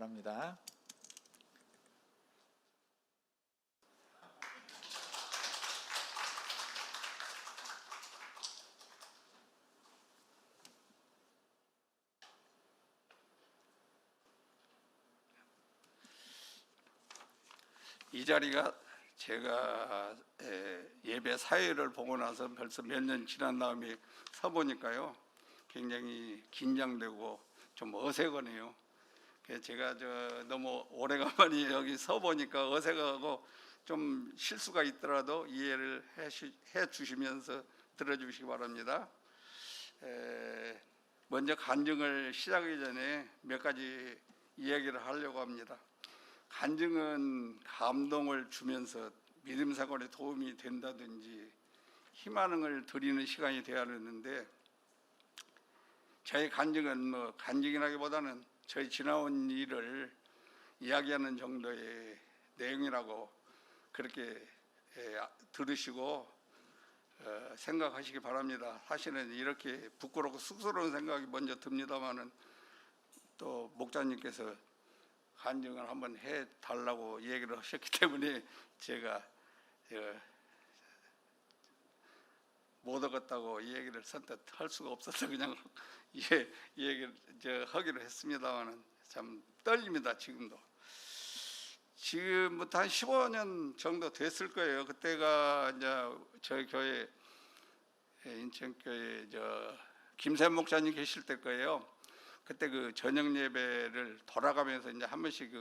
바랍니다. 이 자리가 제가 예배 사회를 보고 나서 벌써 몇 년 지난 다음에 서보니까요, 굉장히 긴장되고 좀 어색하네요. 제가 너무 오래간만에 여기 서보니까 어색하고 좀 실수가 있더라도 이해를 해 주시면서 들어주시기 바랍니다. 먼저 간증을 시작하기 전에 몇 가지 이야기를 하려고 합니다. 간증은 감동을 주면서 믿음 생활에 도움이 된다든지 희망을 드리는 시간이 되어야 하는데, 저희 간증은 간증이라기보다는 저희 지나온 일을 이야기하는 정도의 내용이라고 그렇게 들으시고 생각하시기 바랍니다. 사실은 이렇게 부끄럽고 쑥스러운 생각이 먼저 듭니다만은, 또 목사님께서 간증을 한번 해달라고 얘기를 하셨기 때문에 제가 못 얻었다고 이 얘기를 선뜻 할 수가 없어서 그냥 이 얘기를 하기로 했습니다만은 참 떨립니다. 지금부터 한 15년 정도 됐을 거예요. 그때가 이제 저희 교회, 인천교회 김샘 목사님 계실 때 거예요. 그때 그 저녁 예배를 돌아가면서 이제 한 번씩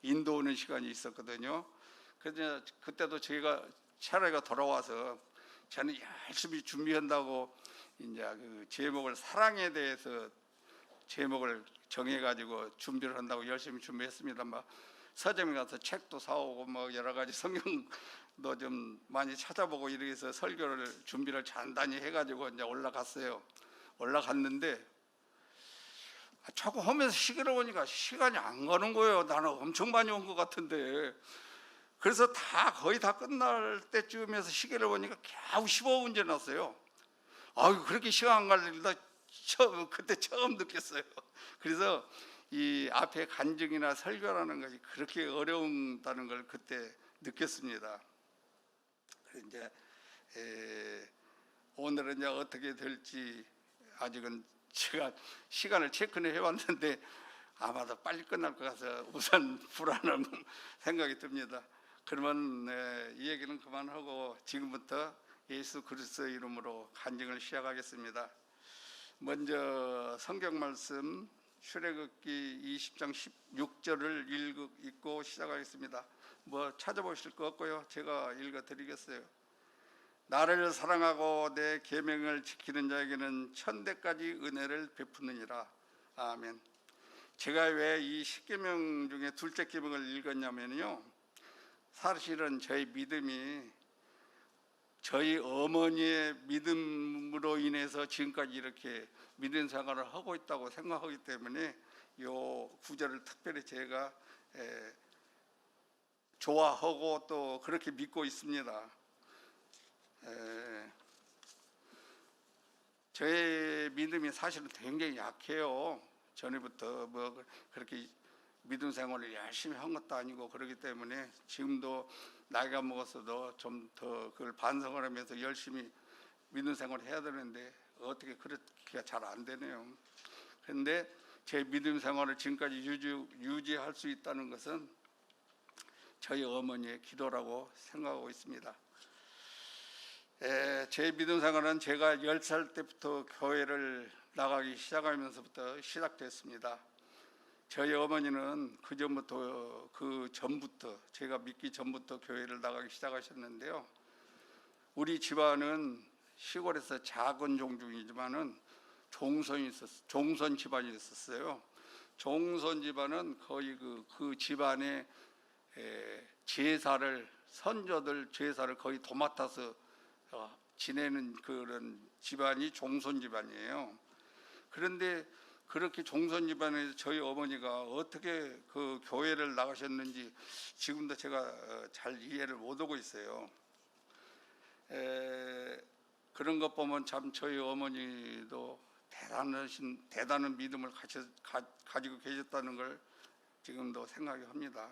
인도하는 시간이 있었거든요. 그래서 그때도 저희가 차례가 돌아와서 저는 열심히 준비한다고 이제 그 제목을 사랑에 대해서 제목을 정해가지고 준비를 한다고 열심히 준비했습니다. 막 서점에 가서 책도 사오고 뭐 여러 가지 성경도 좀 많이 찾아보고 이렇게 해서 설교를 준비를 단단히 해가지고 이제 올라갔는데 자꾸 하면서 시계를 보니까 시간이 안 가는 거예요. 나는 엄청 많이 온 것 같은데. 그래서 거의 다 끝날 때쯤에서 시계를 보니까 겨우 15분 지났어요. 아유, 그렇게 시간 안 갈릴다 그때 처음 느꼈어요. 그래서 이 앞에 간증이나 설교라는 것이 그렇게 어려운다는 걸 그때 느꼈습니다. 이제 오늘은 이제 어떻게 될지 아직은 제가 시간을 체크는 해왔는데 아마도 빨리 끝날 것 같아서 우선 불안한 생각이 듭니다. 그러면 이 얘기는 그만하고 지금부터 예수 그리스도 이름으로 간증을 시작하겠습니다. 먼저 성경 말씀 출애굽기 20장 16절을 읽고 시작하겠습니다. 뭐 찾아보실 거 없고요. 제가 읽어드리겠어요. 나를 사랑하고 내 계명을 지키는 자에게는 천대까지 은혜를 베푸느니라. 아멘. 제가 왜 이 10계명 중에 둘째 계명을 읽었냐면요, 사실은 저희 믿음이 저희 어머니의 믿음으로 인해서 지금까지 이렇게 믿음 생활을 하고 있다고 생각하기 때문에 이 구절을 특별히 제가 좋아하고 또 그렇게 믿고 있습니다. 저의 믿음이 사실은 굉장히 약해요. 전에부터 뭐 그렇게 믿음 생활을 열심히 한 것도 아니고 그렇기 때문에 지금도 나이가 먹었어도 좀 더 그걸 반성을 하면서 열심히 믿음 생활을 해야 되는데 어떻게 그렇게 잘 안 되네요. 그런데 제 믿음 생활을 지금까지 유지할 수 있다는 것은 저희 어머니의 기도라고 생각하고 있습니다. 제 믿음 생활은 제가 10살 때부터 교회를 나가기 시작하면서부터 시작됐습니다. 저희 어머니는 그 전부터 제가 믿기 전부터 교회를 나가기 시작하셨는데요. 우리 집안은 시골에서 작은 종족이지만은 종선 집안이 있었어요. 종선 집안은 거의 그 집안의 제사를, 선조들 제사를 거의 도맡아서 지내는 그런 집안이 종선 집안이에요. 그런데 그렇게 종선 집안에서 저희 어머니가 어떻게 그 교회를 나가셨는지 지금도 제가 잘 이해를 못하고 있어요. 그런 것 보면 참 저희 어머니도 대단한 믿음을 가지고 계셨다는 걸 지금도 생각이 합니다.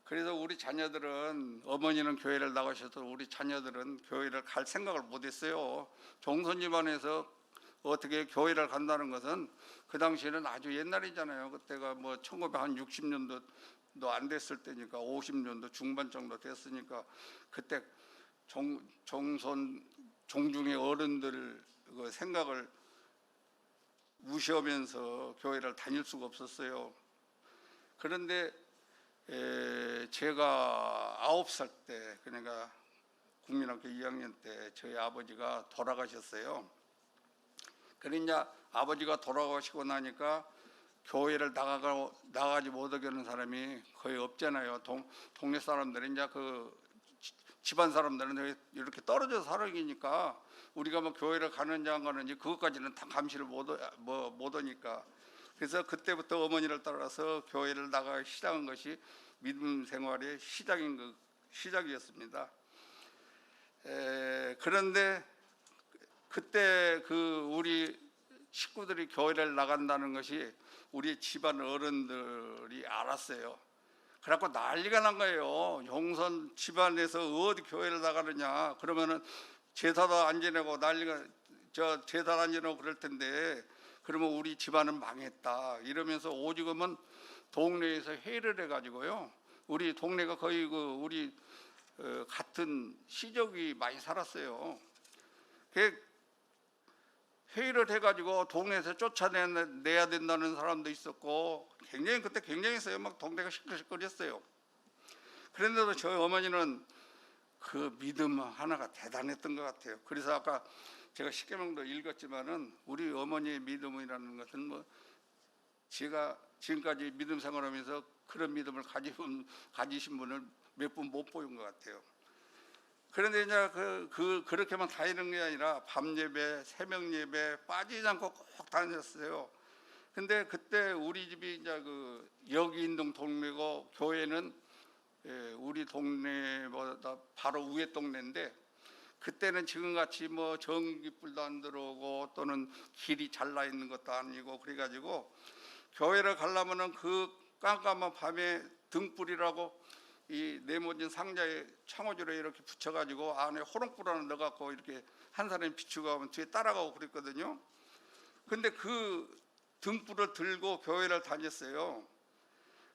그래서 우리 자녀들은, 어머니는 교회를 나가셔도 우리 자녀들은 교회를 갈 생각을 못했어요. 종손 집안에서 어떻게 교회를 간다는 것은 그 당시에는 아주 옛날이잖아요. 그때가 뭐 1960년도도 안 됐을 때니까 50년도 중반 정도 됐으니까 그때 종손 종중의 어른들 그 생각을 무시하면서 교회를 다닐 수가 없었어요. 그런데 제가 9살 때, 그러니까 국민학교 2학년 때 저희 아버지가 돌아가셨어요. 그러니까 아버지가 돌아가시고 나니까 교회를 나가지 못하게 하는 사람이 거의 없잖아요. 동네 사람들은 이제 그 집안 사람들은 이렇게 떨어져 살아기니까 우리가 뭐 교회를 가는지 안 가는지 그것까지는 다 감시를 못 하니까. 그래서 그때부터 어머니를 따라서 교회를 나가기 시작한 것이 믿음 생활의 시작이었습니다. 그런데 그때 우리 식구들이 교회를 나간다는 것이 우리 집안 어른들이 알았어요. 그래갖고 난리가 난 거예요. 용선 집안에서 어디 교회를 나가느냐. 그러면은 제사도 안 지내고 제사 안 지내고 그럴 텐데, 그러면 우리 집안은 망했다 이러면서 오죽하면 동네에서 회의를 해가지고요. 우리 동네가 거의 우리 같은 시족이 많이 살았어요. 회의를 해가지고 동네에서 쫓아내야 된다는 사람도 있었고, 그때 굉장했어요. 막 동네가 시끌시끌했어요. 그런데도 저희 어머니는 그 믿음 하나가 대단했던 것 같아요. 그래서 아까 제가 십계명도 읽었지만은 우리 어머니의 믿음이라는 것은 뭐 제가 지금까지 믿음 생활하면서 그런 믿음을 가지신 분을 몇 분 못 보인 것 같아요. 그런데 이제 그렇게만 다니는 게 아니라 밤 예배, 새벽 예배 빠지지 않고 꼭 다녔어요. 근데 그때 우리 집이 이제 여기인동 동네고 교회는 우리 동네보다 바로 위에 동네인데, 그때는 지금같이 뭐 전기불도 안 들어오고 또는 길이 잘나 있는 것도 아니고 그래가지고 교회를 가려면은 그 깜깜한 밤에 등불이라고 이 네모진 상자에 창호지로 이렇게 붙여가지고 안에 호롱불 하나 넣어갖고 이렇게 한 사람이 비추고 가면 뒤에 따라가고 그랬거든요. 근데 그 등불을 들고 교회를 다녔어요.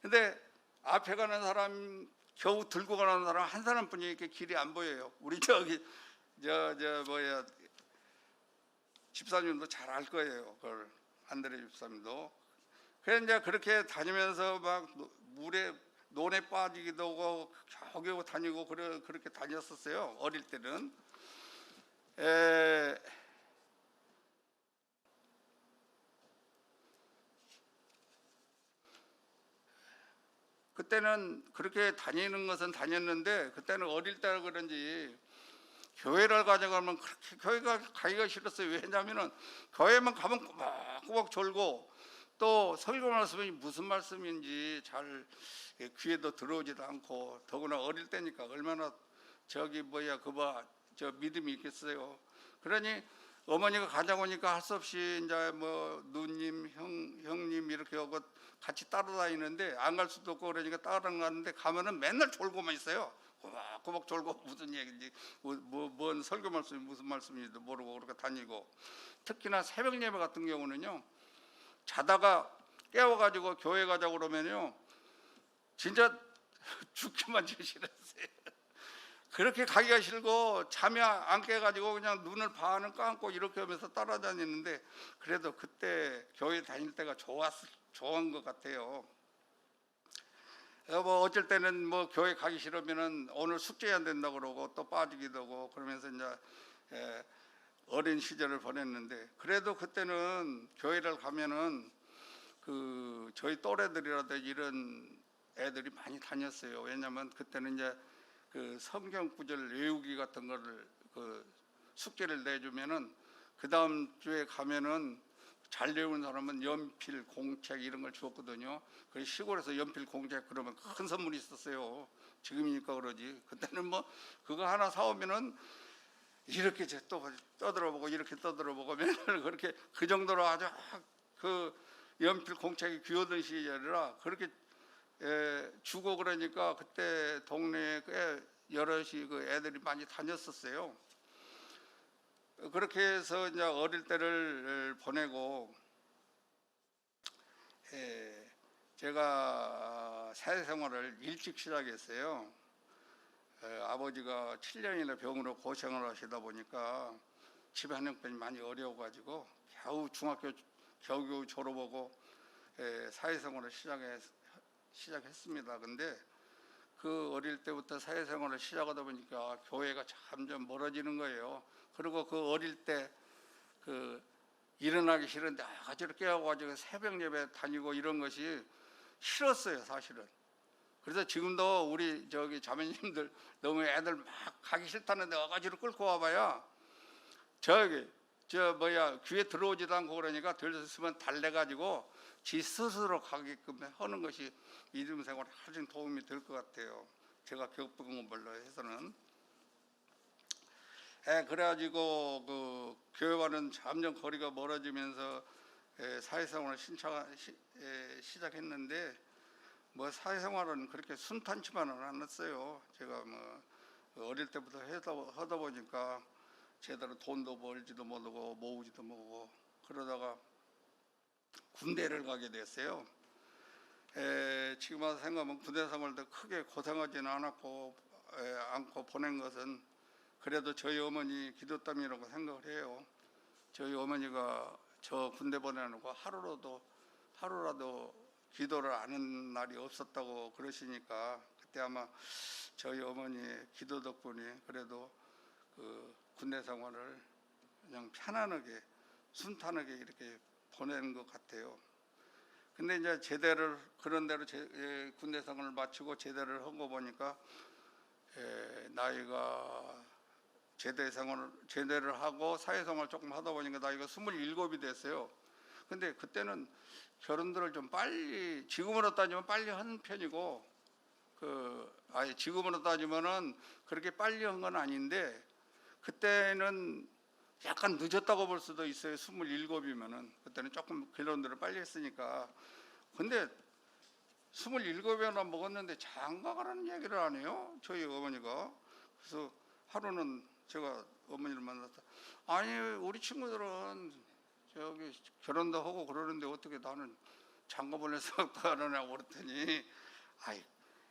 근데 앞에 가는 사람, 겨우 들고 가는 사람 한 사람뿐이 이렇게 길이 안 보여요. 우리 집사님도 잘 알 거예요. 그걸 안드레 집사님도. 그래서 이제 그렇게 다니면서 막 논에 빠지기도 하고 겨우겨우 다니고 그렇게 다녔었어요. 어릴 때는. 그때는 그렇게 다니는 것은 다녔는데, 그때는 어릴 때라 그런지 교회를 가져가면 그렇게 교회가 가기가 싫었어요. 왜냐하면 교회만 가면 꼬박꼬박 졸고, 또 설교 말씀이 무슨 말씀인지 잘 귀에도 들어오지도 않고, 더구나 어릴 때니까 얼마나 저 믿음이 있겠어요. 그러니 어머니가 가자고 하니까 할 수 없이 이제 뭐 누님, 형님 이렇게 하고 같이 따라다니는데, 안 갈 수도 없고 그러니까 따라가는데 가면은 맨날 졸고만 있어요. 꼬박꼬박 졸고 무슨 얘기인지 뭔 설교 말씀이 무슨 말씀인지도 모르고 그렇게 다니고, 특히나 새벽 예배 같은 경우는요, 자다가 깨워가지고 교회 가자고 그러면요 진짜 죽기만 싫었어요. 그렇게 가기가 싫고 잠이 안 깨가지고 그냥 눈을 반은 감고 이렇게 하면서 따라다니는데, 그래도 그때 교회 다닐 때가 좋은 것 같아요. 뭐 어쩔 때는 뭐 교회 가기 싫으면은 오늘 숙제 안 된다 그러고 또 빠지기도 하고 그러면서 이제 어린 시절을 보냈는데, 그래도 그때는 교회를 가면은 저희 또래들이라도 이런 애들이 많이 다녔어요. 왜냐하면 그때는 이제 성경 구절 외우기 같은 거를 숙제를 내주면은 그 다음 주에 가면은 잘 외운 사람은 연필, 공책 이런 걸 주었거든요. 그 시골에서 연필, 공책 그러면 큰 선물이 있었어요. 지금이니까 그러지. 그때는 뭐 그거 하나 사오면은 이렇게 또 떠들어보고 이렇게 떠들어보고 맨날 그렇게 그 정도로 아주 연필, 공책이 귀하던 시절이라 그렇게 주고 그러니까 그때 동네에 꽤 여럿이 그 애들이 많이 다녔었어요. 그렇게 해서 이제 어릴 때를 보내고 제가 사회생활을 일찍 시작했어요. 아버지가 7년이나 병으로 고생을 하시다 보니까 집안 형편이 많이 어려워가지고 겨우 중학교 겨우 졸업하고 사회생활을 시작했습니다. 근데 그 어릴 때부터 사회생활을 시작하다 보니까 교회가 점점 멀어지는 거예요. 그리고 그 어릴 때 그 일어나기 싫은데 아가지를 깨워가지고 새벽 예배 다니고 이런 것이 싫었어요, 사실은. 그래서 지금도 우리 저기 자매님들 너무 애들 막 가기 싫다는데 아가지를 끌고 와봐야 귀에 들어오지도 않고 그러니까 들었으면 달래가지고 지 스스로 가게끔 하는 것이 믿음 생활에 아주 도움이 될 것 같아요. 제가 겪은 걸로 해서는. 그래가지고 그 교회와는 점점 거리가 멀어지면서 사회생활을 시작했는데 뭐 사회생활은 그렇게 순탄치만은 않았어요. 제가 뭐 어릴 때부터 하다 보니까 제대로 돈도 벌지도 못하고 모으지도 못하고 그러다가 군대를 가게 됐어요. 지금 와서 생각하면 군대 생활도 크게 고생하지는 않고 보낸 것은 그래도 저희 어머니 기도땀이라고 생각을 해요. 저희 어머니가 저 군대 보내놓고 하루라도 기도를 안 하는 날이 없었다고 그러시니까 그때 아마 저희 어머니의 기도 덕분에 그래도 그 군대 생활을 그냥 편안하게 순탄하게 이렇게 보낸 것 같아요. 근데 이제 그런 대로 군대 생활을 마치고 제대를 한 거 보니까 나이가 제대를 하고 사회생활 조금 하다 보니까 나이가 27이 됐어요. 근데 그때는 결혼들을 좀 빨리, 지금으로 따지면 빨리 한 편이고 지금으로 따지면은 그렇게 빨리 한 건 아닌데 그때는 약간 늦었다고 볼 수도 있어요. 27이면은 그때는 조금 결혼들을 빨리 했으니까. 근데 27이나 먹었는데 장가 가라는 얘기를 안 해요, 저희 어머니가. 그래서 하루는 제가 어머니를 만났다. 아니 우리 친구들은 저기 결혼도 하고 그러는데 어떻게 나는 장가 보내서 가느냐고 그랬더니 아이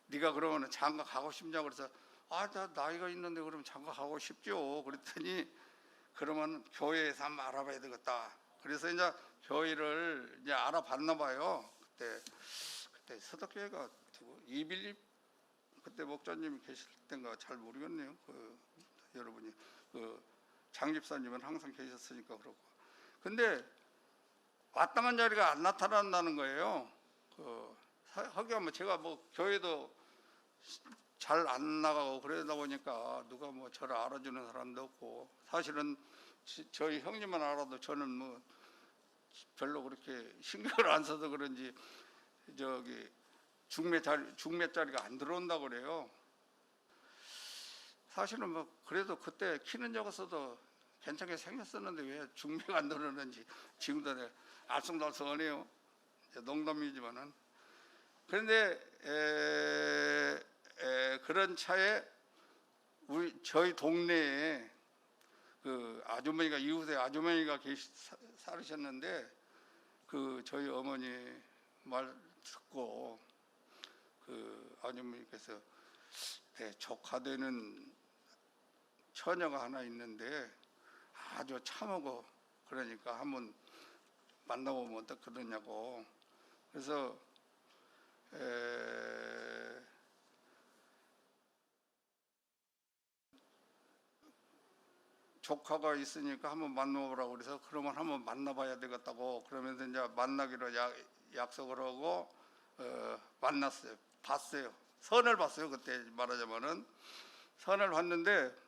네가 그러면 장가 가고 싶냐고 그래서 나 나이가 있는데 그러면 장가 가고 싶죠. 그랬더니 그러면 교회에서 한번 알아봐야 되겠다. 그래서 이제 교회를 이제 알아봤나 봐요. 그때 서덕교회가 이빌립 그때 목사님이 계실 때인가 잘 모르겠네요. 여러분이 장집사님은 항상 계셨으니까 그렇고. 근데 마땅한 자리가 안 나타난다는 거예요. 하기야 제가 교회도 잘 안 나가고 그러다 보니까 누가 저를 알아주는 사람도 없고 사실은 저희 형님만 알아도 저는 별로 그렇게 신경을 안 써서 그런지 저기 중매 자리가 안 들어온다고 그래요. 사실은 그래도 그때 키는 적었어도 괜찮게 생겼었는데 왜 중매가 안 들어오는지 지금도 알쏭달쏭하네요. 농담이지만은. 그런데 그런 차에 저희 동네에 아주머니가 이웃에 아주머니가 살으셨는데 저희 어머니 말 듣고 아주머니께서 조카되는 처녀가 하나 있는데 아주 참하고 그러니까 한번 만나보면 어떻겠느냐고. 그래서 조카가 있으니까 한번 만나보라고 그래서 그러면 한번 만나봐야 되겠다고 그러면서 이제 만나기로 약속을 하고 만났어요. 봤어요. 선을 봤어요. 그때 말하자면은 선을 봤는데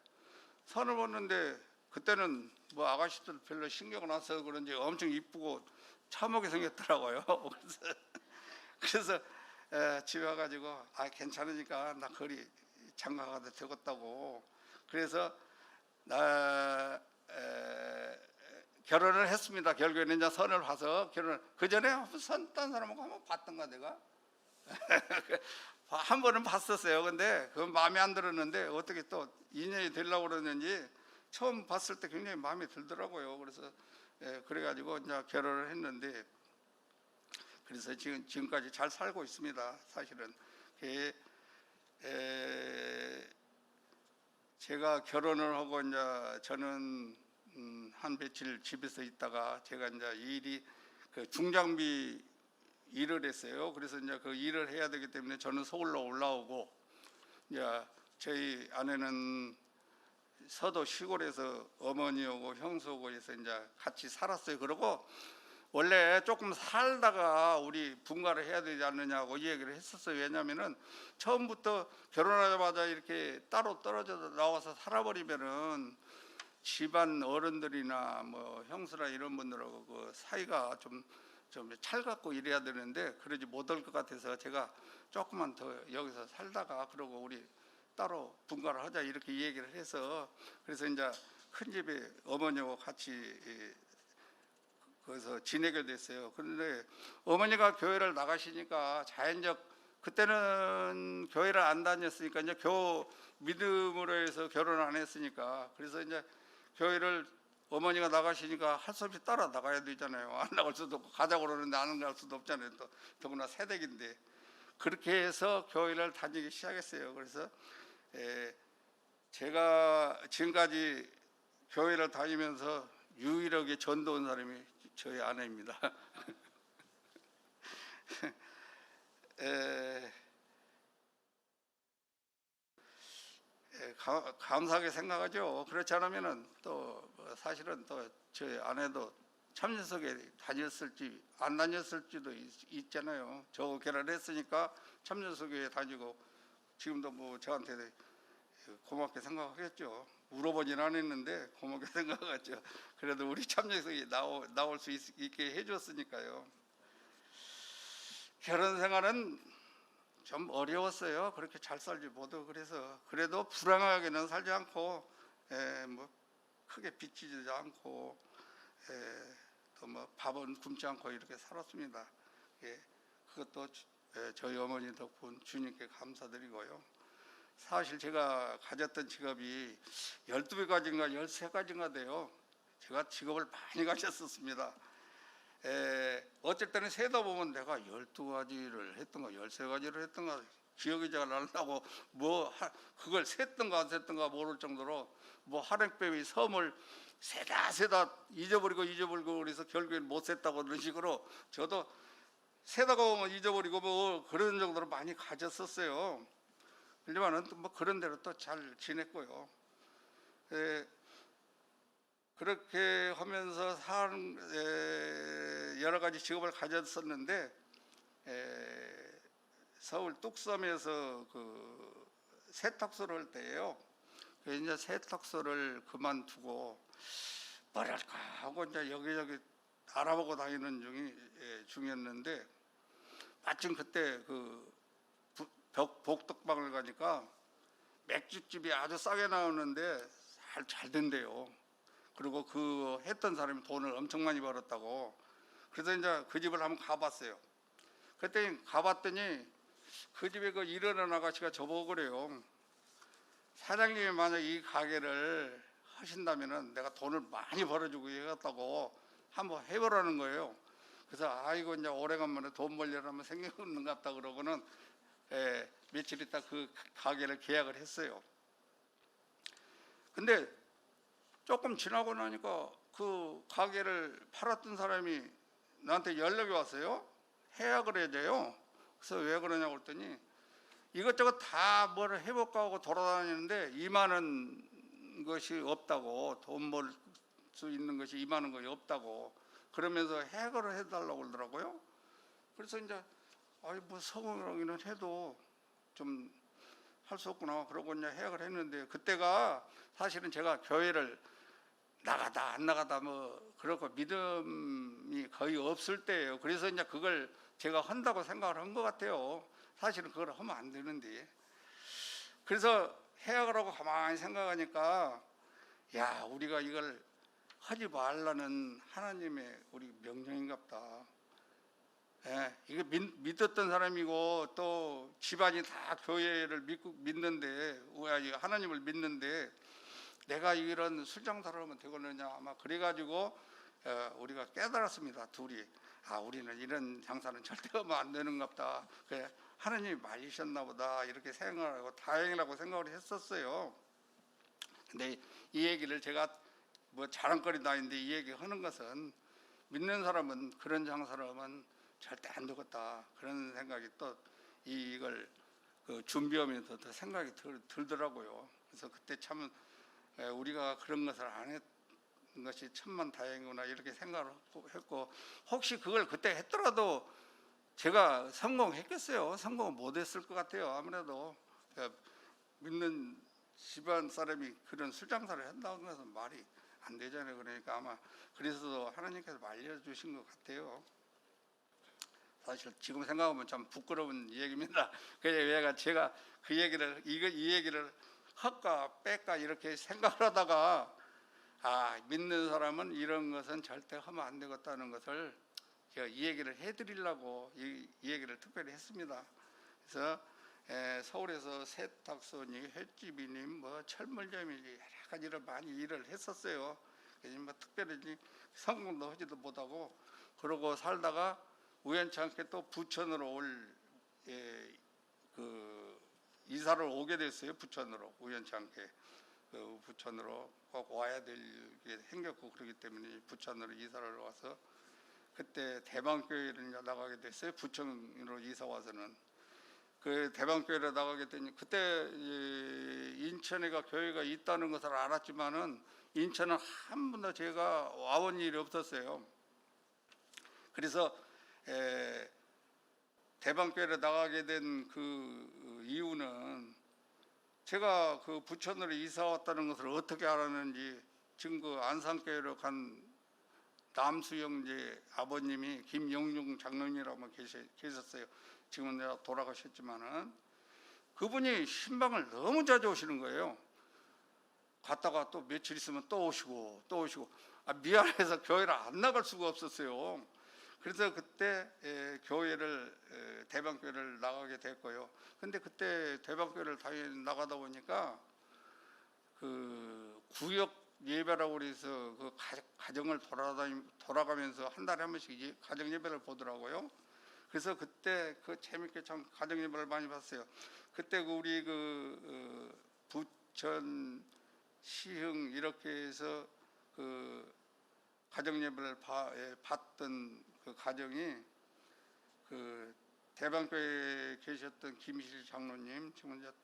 그때는 아가씨들 별로 신경을 안 써서 그런지 엄청 이쁘고 참하게 생겼더라고요. 그래서 집에 와가지고 괜찮으니까 나 거리 장가 가도 되겠다고. 그래서 결혼을 했습니다. 결국에는 이제 선을 봐서 결혼을. 그 전에 딴 사람하고 한번 봤던가 내가. 한 번은 봤었어요. 근데 그 마음에 안 들었는데 어떻게 또 인연이 되려고 그러는지 처음 봤을 때 굉장히 마음에 들더라고요. 그래서 그래가지고 이제 결혼을 했는데, 그래서 지금까지 잘 살고 있습니다. 사실은 제가 결혼을 하고 이제 저는 한 며칠 집에서 있다가 제가 이제 일이 그 중장비 일을 했어요. 그래서 이제 그 일을 해야 되기 때문에 저는 서울로 올라오고, 이제 저희 아내는 서도 시골에서 어머니하고 형수하고 해서 이제 같이 살았어요. 그러고 원래 조금 살다가 우리 분가를 해야 되지 않느냐고 이 얘기를 했었어요. 왜냐하면은 처음부터 결혼하자마자 이렇게 따로 떨어져 나와서 살아버리면은 집안 어른들이나 뭐 형수나 이런 분들하고 그 사이가 좀 찰갖고 이래야 되는데 그러지 못할 것 같아서 제가 조금만 더 여기서 살다가 그러고 우리 따로 분가를 하자 이렇게 얘기를 해서, 그래서 이제 큰 집에 어머니하고 같이 거기서 지내게 됐어요. 그런데 어머니가 교회를 나가시니까 자연적, 그때는 교회를 안 다녔으니까 이제 겨우 믿음으로 해서 결혼 안 했으니까, 그래서 이제 교회를 어머니가 나가시니까 할 수 없이 따라 나가야 되잖아요. 안 나갈 수도 없고 가자고 그러는데 안 갈 수도 없잖아요. 또 더구나 새댁인데. 그렇게 해서 교회를 다니기 시작했어요. 그래서 제가 지금까지 교회를 다니면서 유일하게 전도 온 사람이 저희 아내입니다. 감사하게 생각하죠. 그렇지 않으면은 또 사실은 또 저희 아내도 참여석에 다녔을지 안 다녔을지도 있잖아요. 저 결혼했으니까 참여석에 다니고 지금도 뭐 저한테 고맙게 생각하겠죠. 물어보진 않았는데 고맙게 생각하죠. 그래도 우리 참여석에 나올 수 있게 해줬으니까요. 결혼 생활은 좀 어려웠어요. 그렇게 잘 살지 못하고. 그래서 그래도 불행하게는 살지 않고 뭐 크게 빚지지 않고 또 뭐 밥은 굶지 않고 이렇게 살았습니다. 그것도 저희 어머니 덕분 주님께 감사드리고요. 사실 제가 가졌던 직업이 12가지인가 13가지인가 돼요. 제가 직업을 많이 가졌었습니다. 어쩔 때는 세다 보면 내가 12가지를 했던가 13가지를 했던가 기억이 잘 안 나고, 뭐 그걸 셌던가 안 셌던가 모를 정도로 뭐 하랭뱀이 섬을 세다 잊어버리고 그래서 결국엔 못 셌다고 그런 식으로 저도 세다가 보면 잊어버리고 뭐 그런 정도로 많이 가졌었어요. 하지만은 뭐 그런 대로 또 잘 지냈고요. 그렇게 하면서 여러 가지 직업을 가졌었는데, 서울 뚝섬에서 그 세탁소를 할 때예요. 그래서 이제 세탁소를 그만두고 뭐랄까 하고 이제 여기저기 알아보고 다니는 중이었는데, 마침 그때 그 복덕방을 가니까 맥주집이 아주 싸게 나오는데 잘 된대요. 그리고 그 했던 사람이 돈을 엄청 많이 벌었다고. 그래서 이제 그 집을 한번 가봤어요. 그때 가봤더니 그 집에 그 일하는 아가씨가 저보고 그래요. 사장님이 만약 이 가게를 하신다면은 내가 돈을 많이 벌어주고 해갔다고 한번 해보라는 거예요. 그래서 아이고 이제 오래간만에 돈 벌려면 생겼는 것 같다 그러고는 며칠 있다 그 가게를 계약을 했어요. 근데 조금 지나고 나니까 그 가게를 팔았던 사람이 나한테 연락이 왔어요. 해약을 해야 돼요. 그래서 왜 그러냐고 그랬더니 이것저것 다 뭘 해볼까 하고 돌아다니는데 이만한 것이 없다고, 돈 벌 수 있는 것이 이만한 것이 없다고 그러면서 해결을 해달라고 그러더라고요. 그래서 이제 아이 뭐 성공하기는 해도 좀 할 수 없구나 그러고 이제 해결을 했는데, 그때가 사실은 제가 교회를 나가다 안 나가다 뭐 그렇고 믿음이 거의 없을 때예요. 그래서 이제 그걸 제가 한다고 생각을 한 것 같아요. 사실은 그걸 하면 안 되는데. 그래서 해약을 하고 가만히 생각하니까 야, 우리가 이걸 하지 말라는 하나님의 우리 명령인갑다. 예, 이게 믿었던 사람이고 또 집안이 다 교회를 믿는데 하나님을 믿는데 내가 이런 술장사를 하면 되겠느냐 아마 그래가지고 우리가 깨달았습니다. 둘이 우리는 이런 장사는 절대 하면 안 되는갑다. 그래, 하나님이 말리셨나 보다 이렇게 생각하고 다행이라고 생각을 했었어요. 근데 이 얘기를 제가 뭐 자랑거리도 아닌데 이 얘기 하는 것은 믿는 사람은 그런 장사를 하면 절대 안 되겠다 그런 생각이 또 이걸 준비하면서 더 생각이 들더라고요. 그래서 그때 참 우리가 그런 것을 안 했던 것이 천만 다행이구나 이렇게 생각을 했고 혹시 그걸 그때 했더라도 제가 성공했겠어요? 성공 못했을 것 같아요. 아무래도 믿는 집안 사람이 그런 술장사를 한다는 것은 말이 안 되잖아요. 그러니까 아마 그래서 하나님께서 말려주신 것 같아요. 사실 지금 생각하면 참 부끄러운 얘기입니다. 그래서 제가 그 얘기를 이 얘기를 할까 뺄까 이렇게 생각을 하다가 믿는 사람은 이런 것은 절대 하면 안 되겠다는 것을 제가 이 얘기를 해드리려고 이 얘기를 특별히 했습니다. 그래서 서울에서 세탁소니 횟집이니 뭐 철물점이니 여러 가지를 많이 일을 했었어요. 그래서 뭐 특별히 성공도 하지도 못하고 그러고 살다가 우연찮게 또 부천으로 이사를 오게 됐어요. 부천으로 우연찮게 부천으로 꼭 와야 될 게 생겼고 그렇기 때문에 부천으로 이사를 와서 그때 대방교회를 나가게 됐어요. 부천으로 이사 와서는 그 대방교회를 나가게 되니 그때 인천에가 교회가 있다는 것을 알았지만은 인천은 한 번도 제가 와본 일이 없었어요. 그래서 대방교회를 나가게 된 그 이유는 제가 그 부천으로 이사 왔다는 것을 어떻게 알았는지 지금 그 안산교회로 간 남수영제 아버님이 김영중 장로님이라고 계셨어요. 지금은 내가 돌아가셨지만은 그분이 신방을 너무 자주 오시는 거예요. 갔다가 또 며칠 있으면 또 오시고 미안해서 교회를 안 나갈 수가 없었어요. 그래서 그때 대방교회를 나가게 됐고요. 근데 그때 대방교회를 나가다 보니까 그 구역 예배라고 그래서 그 가정을 돌아가면서 한 달에 한 번씩 가정 예배를 보더라고요. 그래서 그때 재밌게 참 가정 예배를 많이 봤어요. 그때 우리 부천 시흥 이렇게 해서 그 가정 예배를 봤던 그 가정이 그 대방교회에 계셨던 김인실 장로님 지금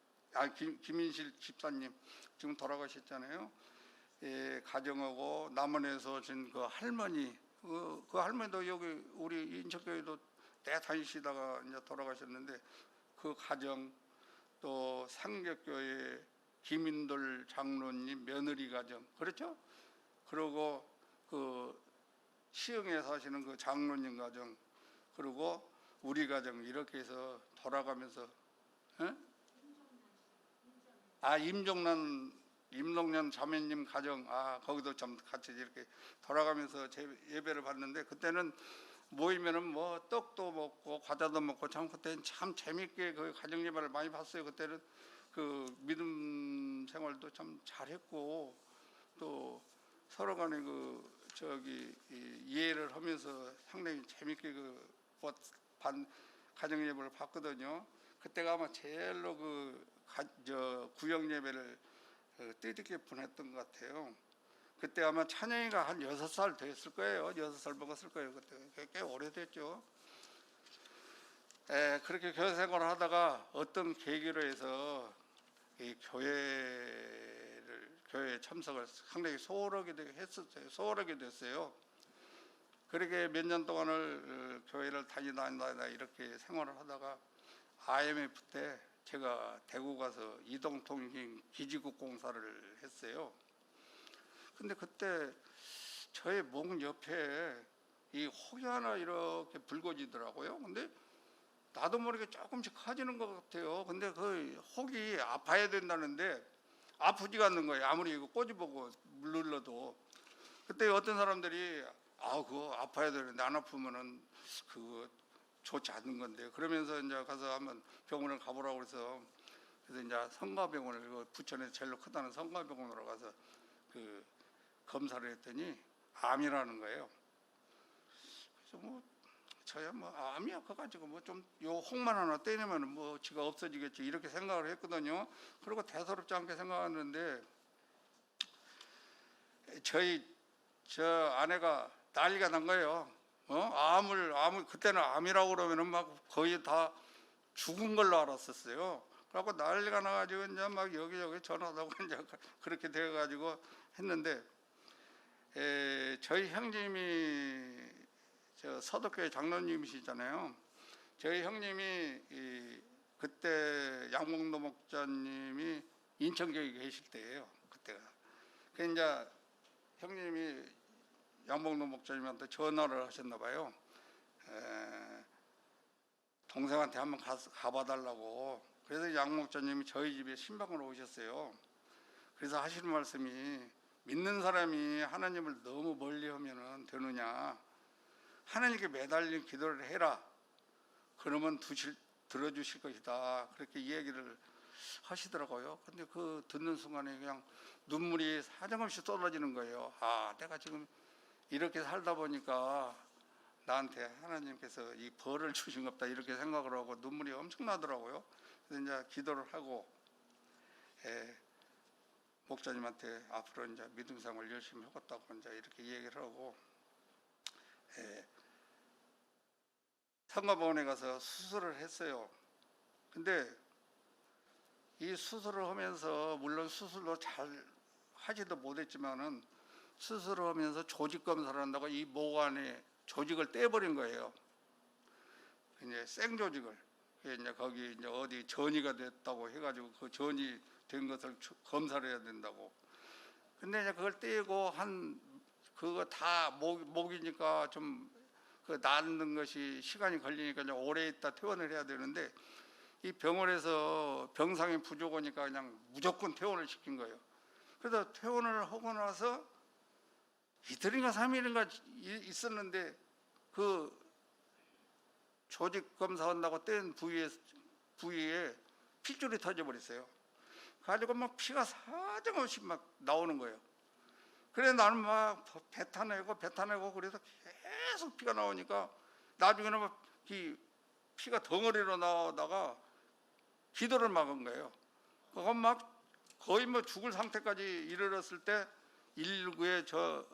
김인실 집사님 지금 돌아가셨잖아요. 가정하고 남원에서 오신 그 할머니 그 할머니도 여기 우리 인천교회도 때 다니시다가 이제 돌아가셨는데 그 가정 또 상격교회 김인돌 장로님 며느리 가정 그렇죠? 그리고 그 시흥에 사시는 그 장로님 가정 그리고 우리 가정 이렇게 해서 돌아가면서 임종란 자매님 가정 거기도 좀 같이 이렇게 돌아가면서 예배를 받는데 그때는 모이면은 뭐 떡도 먹고 과자도 먹고 참 그때는 참 재밌게 그 가정 예배를 많이 봤어요. 그때는 그 믿음 생활도 참 잘했고 또 서로 간에 이해를 하면서 상당히 재밌게 가정 예배를 봤거든요. 그때가 아마 제일로 구역 예배를 뜻있게 보냈던 것 같아요. 그때 아마 찬영이가 한 6살 됐을 거예요. 6살 먹었을 거예요. 그때 꽤 오래됐죠. 그렇게 교회 생활을 하다가 어떤 계기로 해서 이 교회에 참석을 상당히 소홀하게 됐어요. 그렇게 몇 년 동안을 교회를 다니다 이렇게 생활을 하다가 IMF 때 제가 대구 가서 이동통신 기지국 공사를 했어요. 근데 그때 저의 목 옆에 이 혹이 하나 이렇게 붉어지더라고요. 근데 나도 모르게 조금씩 커지는 것 같아요. 근데 그 혹이 아파야 된다는데 아프지가 않는 거예요. 아무리 이거 꼬집어보고 눌러도. 그때 어떤 사람들이 그거 아파야 되는데 안 아프면은 그거 좋지 않는 건데, 그러면서 이제 가서 한번 병원을 가보라고 그래서 이제 성가병원을, 그 부천에서 제일 크다는 성가병원으로 가서 그 검사를 했더니 암이라는 거예요. 그래서 뭐 저야 뭐 암이야 그가지고 뭐 좀 요 혹만 하나 떼내면 뭐 지가 없어지겠지 이렇게 생각을 했거든요. 그리고 대수롭지 않게 생각하는데 저 아내가 난리가 난 거예요. 암을 그때는 암이라고 그러면은 막 거의 다 죽은 걸로 알았었어요. 그래갖고 난리가 나가지고 이제 막 여기저기 전화하고 이제 그렇게 돼가지고 했는데, 저희 형님이 저 서덕교회 장로님이시잖아요. 저희 형님이 그때 양봉도 목사님이 인천교회에 계실 때예요. 그때가. 그 이제 형님이 양봉도 목사님한테 전화를 하셨나 봐요. 동생한테 한번 가봐달라고. 그래서 양 목사님이 저희 집에 신방으로 오셨어요. 그래서 하시는 말씀이, 믿는 사람이 하나님을 너무 멀리 하면은 되느냐, 하나님께 매달린 기도를 해라, 그러면 들어주실 것이다, 그렇게 얘기를 하시더라고요. 근데 그 듣는 순간에 그냥 눈물이 사정없이 쏟아지는 거예요. 아, 내가 지금 이렇게 살다 보니까 나한테 하나님께서 이 벌을 주신 것 같다, 이렇게 생각을 하고 눈물이 엄청 나더라고요. 그래서 이제 기도를 하고, 목사님한테 앞으로 이제 믿음 생활 열심히 하겠다고 이제 이렇게 얘기를 하고, 성가병원에 가서 수술을 했어요. 근데 이 수술을 하면서, 물론 수술도 잘 하지도 못했지만은, 수술을 하면서 조직 검사를 한다고 이 목 안에 조직을 떼버린 거예요. 이제 생조직을. 이제 거기 이제 어디 전이가 됐다고 해가지고 그 전이 된 것을 검사를 해야 된다고. 근데 이제 그걸 떼고 그거 다 목이니까 좀 그 낫는 것이 시간이 걸리니까 이제 오래 있다 퇴원을 해야 되는데, 이 병원에서 병상이 부족하니까 그냥 무조건 퇴원을 시킨 거예요. 그래서 퇴원을 하고 나서 이틀인가 3일인가 있었는데, 그 조직 검사한다고 뗀 부위에 핏줄이 터져버렸어요. 가지고 막 피가 사정없이 막 나오는 거예요. 그래 나는 막 뱉어내고 그래서 계속 피가 나오니까 나중에는 막 피가 덩어리로 나오다가 기도를 막은 거예요. 그건 막 거의 뭐 죽을 상태까지 이르렀을 때 119에 저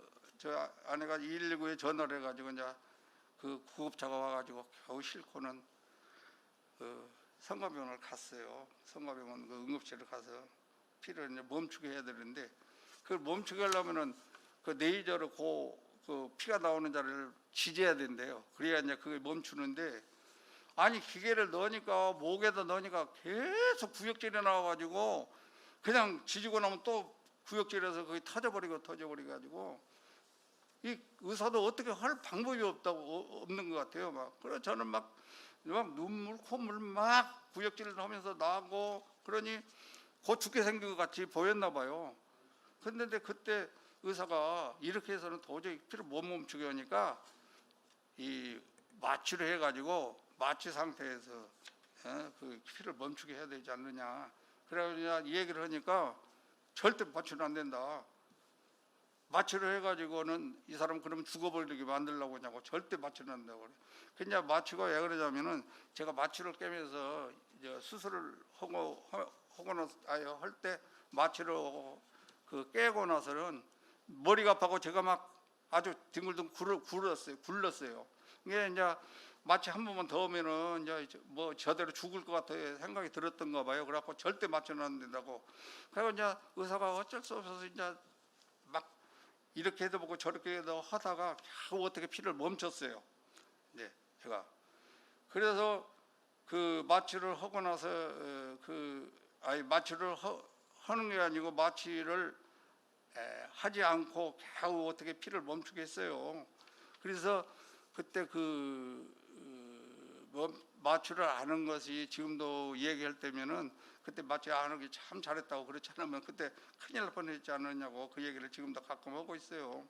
아내가 119에 전화를 해가지고 이제 그 구급차가 와가지고 겨우 싣고는 그 성가병원을 갔어요. 성가병원 그 응급실을 가서 피를 이제 멈추게 해야 되는데, 그걸 멈추게 하려면은 그 레이저로 그 피가 나오는 자리를 지져야 된대요. 그래야 이제 그게 멈추는데, 아니 기계를 넣으니까, 목에다 넣으니까 계속 구역질이 나와가지고 그냥 지지고 나면 또 구역질에서 거기 터져버리고 가지고 이 의사도 어떻게 할 방법이 없는 것 같아요. 막 그래서 저는 막 눈물 콧물 막 구역질을 하면서 나고, 그러니 곧 죽게 생긴 것 같이 보였나 봐요. 그런데 그때 의사가 이렇게 해서는 도저히 피를 못 멈추게 하니까 이 마취를 해가지고 마취 상태에서 그 피를 멈추게 해야 되지 않느냐. 그래서 이 얘기를 하니까 절대 마취는 안 된다. 마취를 해가지고는 이 사람 그러면 죽어버리게 만들려고 하냐고, 절대 마취는 안 된다고. 그냥 마취가 왜 그러냐면은, 제가 마취를 깨면서 이제 수술을 하고 나서 할 때 마취를 그 깨고 나서는 머리가 아파고 제가 막 아주 뒹굴뒹굴 굴렀어요. 이게 이제 마취 한 번만 더 하면은 이제 뭐 저대로 죽을 것 같아 생각이 들었던가 봐요. 그래갖고 절대 마취는 안 된다고. 그래서 이제 의사가 어쩔 수 없어서 이제 막 이렇게 해도 보고 저렇게 해도 하다가 겨우 어떻게 피를 멈췄어요. 네, 제가. 그래서 그 마취를 하고 나서 마취를 하는 게 아니고 마취를 하지 않고 겨우 어떻게 피를 멈추게 했어요. 그래서 그때 마취를 안 한 것이 지금도 얘기할 때면은, 그때 마취 안 하기 참 잘했다고 그렇지 않으면 그때 큰일 날 뻔했지 않느냐고 그 얘기를 지금도 가끔 하고 있어요.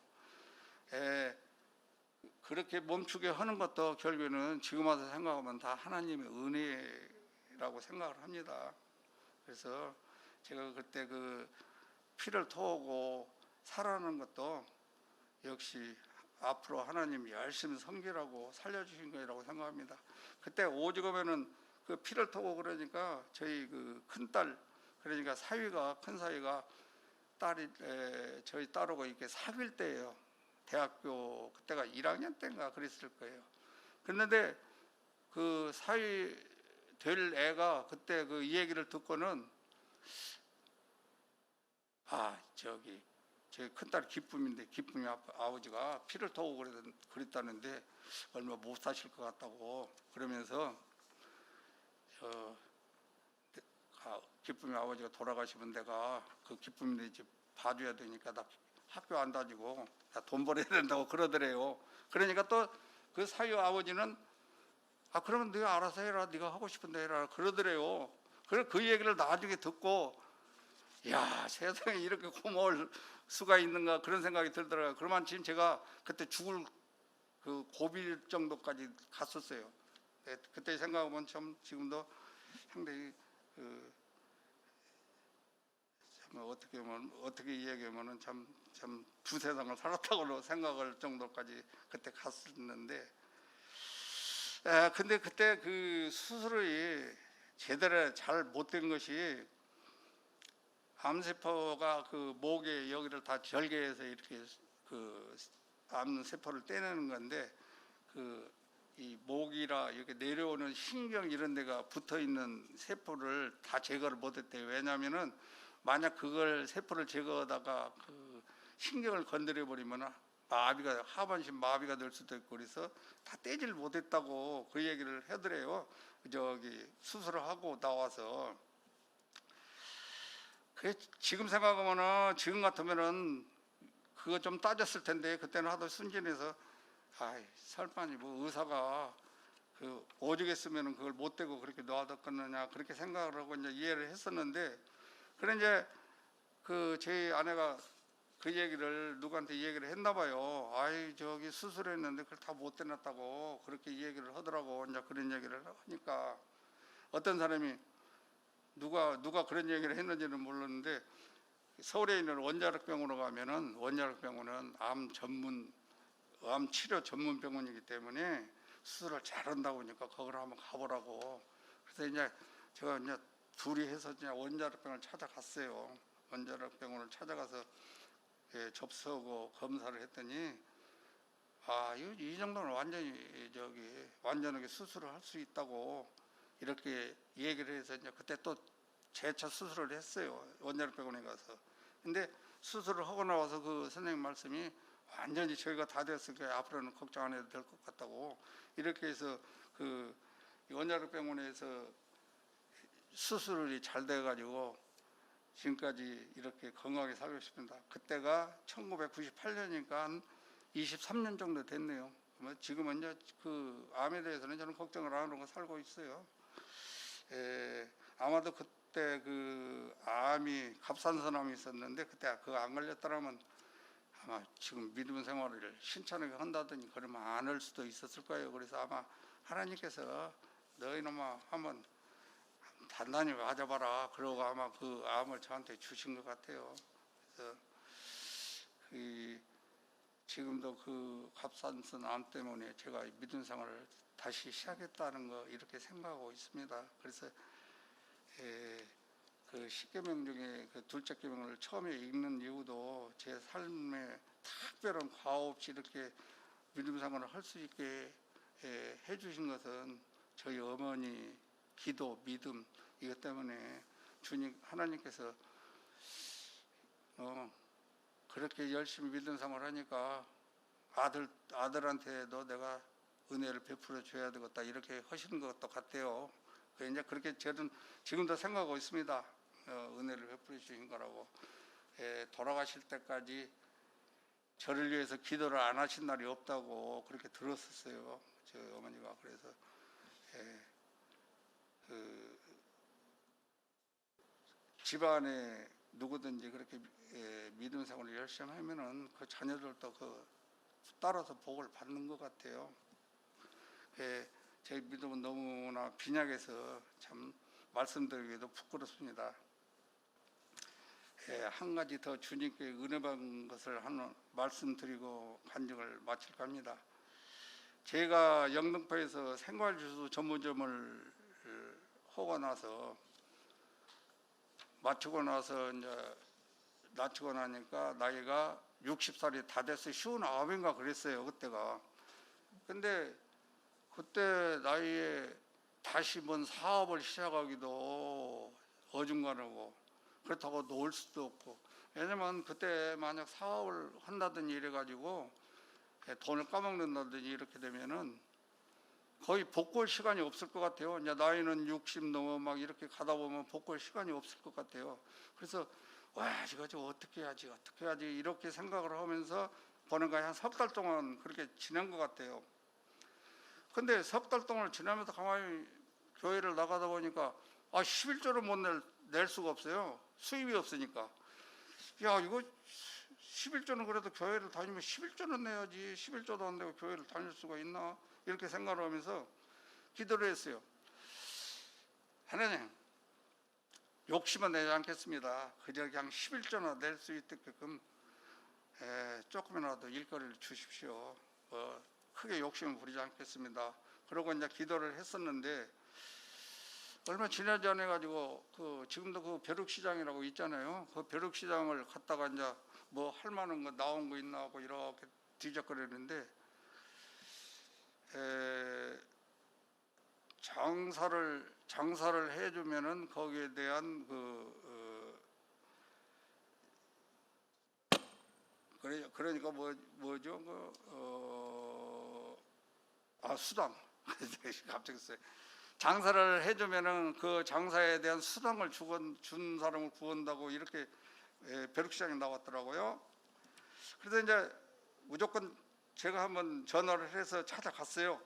그렇게 멈추게 하는 것도 결국에는 지금 와서 생각하면 다 하나님의 은혜라고 생각을 합니다. 그래서 제가 그때 그 피를 토하고 살아나는 것도 역시 앞으로 하나님이 열심히 섬기라고 살려주신 거라고 생각합니다. 그때 오죽하면은 그 피를 토고 그러니까 저희 그 큰딸, 그러니까 사위가, 큰 사위가 딸이 저희 딸하고 이렇게 사귈 때예요. 대학교 그때가 1학년 때인가 그랬을 거예요. 그런데 그 사위 될 애가 그때 그 이 얘기를 듣고는 저기 제 큰딸 기쁨인데, 기쁨이 아버지가 피를 토고 그랬다는데 얼마 못 사실 것 같다고 그러면서 기쁨이 아버지가 돌아가시면 내가 그 기쁨인데 이제 봐줘야 되니까 나 학교 안 다니고 나 돈 벌어야 된다고 그러더래요. 그러니까 또 그 사위 아버지는 그러면 네가 알아서 해라, 네가 하고 싶은데 해라 그러더래요. 그래서 그 얘기를 나중에 듣고 야, 세상에 이렇게 고마울 수가 있는가 그런 생각이 들더라고요. 그러면 지금 제가 그때 죽을 그 고비일 정도까지 갔었어요. 그때 생각하면 참 지금도 상당히 어떻게 이야기하면은 참 두 세상을 살았다고 생각할 정도까지 그때 갔었는데, 근데 그때 그 수술이 제대로 잘 못 된 것이 암세포가 그 목에 여기를 다 절개해서 이렇게 그 암세포를 떼내는 건데 그 이 목이라 이렇게 내려오는 신경 이런 데가 붙어 있는 세포를 다 제거를 못했대요. 왜냐하면은 만약 그걸 세포를 제거하다가 그 신경을 건드려 버리면 마비가, 하반신 마비가 될 수도 있고 그래서 다 떼질 못했다고 그 얘기를 하더래요. 저기 수술을 하고 나와서. 지금 생각하면은 지금 같으면은 그거 좀 따졌을 텐데 그때는 하도 순진해서 설마니 뭐 의사가 그 오죽했으면은 그걸 못 대고 그렇게 놔뒀겠느냐 그렇게 생각을 하고 이제 이해를 했었는데, 그래 이제 그 제 아내가 그 얘기를 누구한테 얘기를 했나 봐요. 저기 수술했는데 그걸 다 못 대놨다고 그렇게 얘기를 하더라고. 이제 그런 얘기를 하니까 어떤 사람이 누가 그런 얘기를 했는지는 몰랐는데 서울에 있는 원자력병원으로 가면은 원자력병원은 암 치료 전문 병원이기 때문에 수술을 잘한다고 하니까 거기를 한번 가보라고. 그래서 이제 제가 이제 둘이 해서 이제 원자력병원을 찾아갔어요. 원자력병원을 찾아가서 접수하고 검사를 했더니 이 정도는 완전하게 수술을 할 수 있다고 이렇게 얘기를 해서 이제 그때 또 재차 수술을 했어요. 원자력병원에 가서. 근데 수술을 하고 나와서 그 선생님 말씀이 완전히 저희가 다 됐으니까 앞으로는 걱정 안 해도 될 것 같다고 이렇게 해서 그 원자력병원에서 수술이 잘 돼가지고 지금까지 이렇게 건강하게 살고 있습니다. 그때가 1998년이니까 한 23년 정도 됐네요. 지금은 이제 그 암에 대해서는 저는 걱정을 안 하고 살고 있어요. 아마도 그때 그 암이 갑상선암이 있었는데 그때 그거 안 걸렸더라면 아마 지금 믿음 생활을 신천하게 한다더니 그러면 안 할 수도 있었을 거예요. 그래서 아마 하나님께서 너희놈아 한번 단단히 맞아봐라 그러고 아마 그 암을 저한테 주신 것 같아요. 그래서 지금도 그 갑상선암 때문에 제가 믿음 생활을 다시 시작했다는 거 이렇게 생각하고 있습니다. 그래서 그 10계명 중에 그 둘째 계명을 처음에 읽는 이유도 제 삶에 특별한 과오 없이 이렇게 믿음 생활을 할 수 있게 해주신 것은 저희 어머니 기도, 믿음 이것 때문에 주님 하나님께서 그렇게 열심히 믿음 생활을 하니까 아들한테도 내가 은혜를 베풀어 줘야 되겠다 이렇게 하시는 것 같아요. 이제 그렇게 저는 지금도 생각하고 있습니다. 은혜를 베풀어 주신 거라고. 돌아가실 때까지 저를 위해서 기도를 안 하신 날이 없다고 그렇게 들었었어요. 저 어머니가. 그래서 그 집안에 누구든지 그렇게 믿음 생활을 열심히 하면은 그 자녀들도 그 따라서 복을 받는 것 같아요. 제 믿음은 너무나 빈약해서 참 말씀드리기도 부끄럽습니다. 한 가지 더 주님께 은혜 받은 것을 하나 말씀드리고 간증을 마칠까 합니다. 제가 영등포에서 생활주스 전문점을 하고 나서 마치고 나서 이제 낳치고 나니까 나이가 60살이 다 돼서 59인가 그랬어요, 그때가. 근데 그때 나이에 다시 뭔 사업을 시작하기도 어중간하고 그렇다고 놓을 수도 없고, 왜냐면 그때 만약 사업을 한다든지 이래가지고 돈을 까먹는다든지 이렇게 되면은 거의 복구할 시간이 없을 것 같아요. 이제 나이는 60 넘어 막 이렇게 가다 보면 복구할 시간이 없을 것 같아요. 그래서 와, 이거 좀 어떻게 해야지 이렇게 생각을 하면서 보는 거한 석 달 동안 그렇게 지난 것 같아요. 근데 석 달 동안 지나면서 가만히 교회를 나가다 보니까 11조를 못 낼 수가 없어요. 수입이 없으니까. 야, 이거 11조는 그래도 교회를 다니면 11조는 내야지, 11조도 안 되고 교회를 다닐 수가 있나, 이렇게 생각을 하면서 기도를 했어요. 하나님, 욕심은 내지 않겠습니다. 그저 그냥 11조나 낼 수 있게끔 조금이라도 일거리를 주십시오. 크게 욕심을 부리지 않겠습니다. 그러고 이제 기도를 했었는데, 얼마 지나지 않아 가지고 지금도 그 벼룩시장이라고 있잖아요. 그 벼룩시장을 갔다가 이제 뭐 할 만한 거 나온 거 있나 하고 이렇게 뒤적거리는데, 장사를 해주면은 거기에 대한 그러니까 뭐죠? 수당. 갑자기 써요. 장사를 해주면은 그 장사에 대한 수당을 준 사람을 구한다고 이렇게 벼룩시장에 나왔더라고요. 그래서 이제 무조건 제가 한번 전화를 해서 찾아갔어요.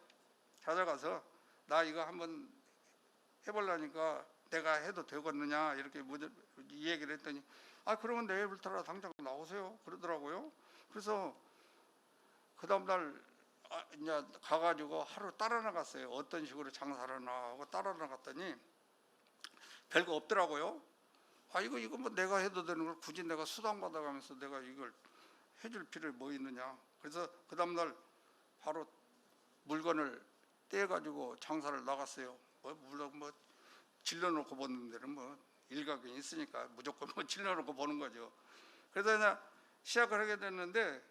찾아가서 나 이거 한번 해보려니까 내가 해도 되겠느냐 이렇게 이 얘기를 했더니 그러면 내일부터 당장 나오세요 그러더라고요. 그래서 그 다음날 이제 가가지고 하루 따라 나갔어요. 어떤 식으로 장사를 하나 하고 따라 나갔더니 별거 없더라고요. 이거 뭐 내가 해도 되는 걸 굳이 내가 수당 받아가면서 내가 이걸 해줄 필요가 뭐 있느냐. 그래서 그 다음날 바로 물건을 떼가지고 장사를 나갔어요. 물론 뭐 질러놓고 보는 데는 뭐 일가견이 있으니까 무조건 뭐 질러놓고 보는 거죠. 그래서 그냥 시작을 하게 됐는데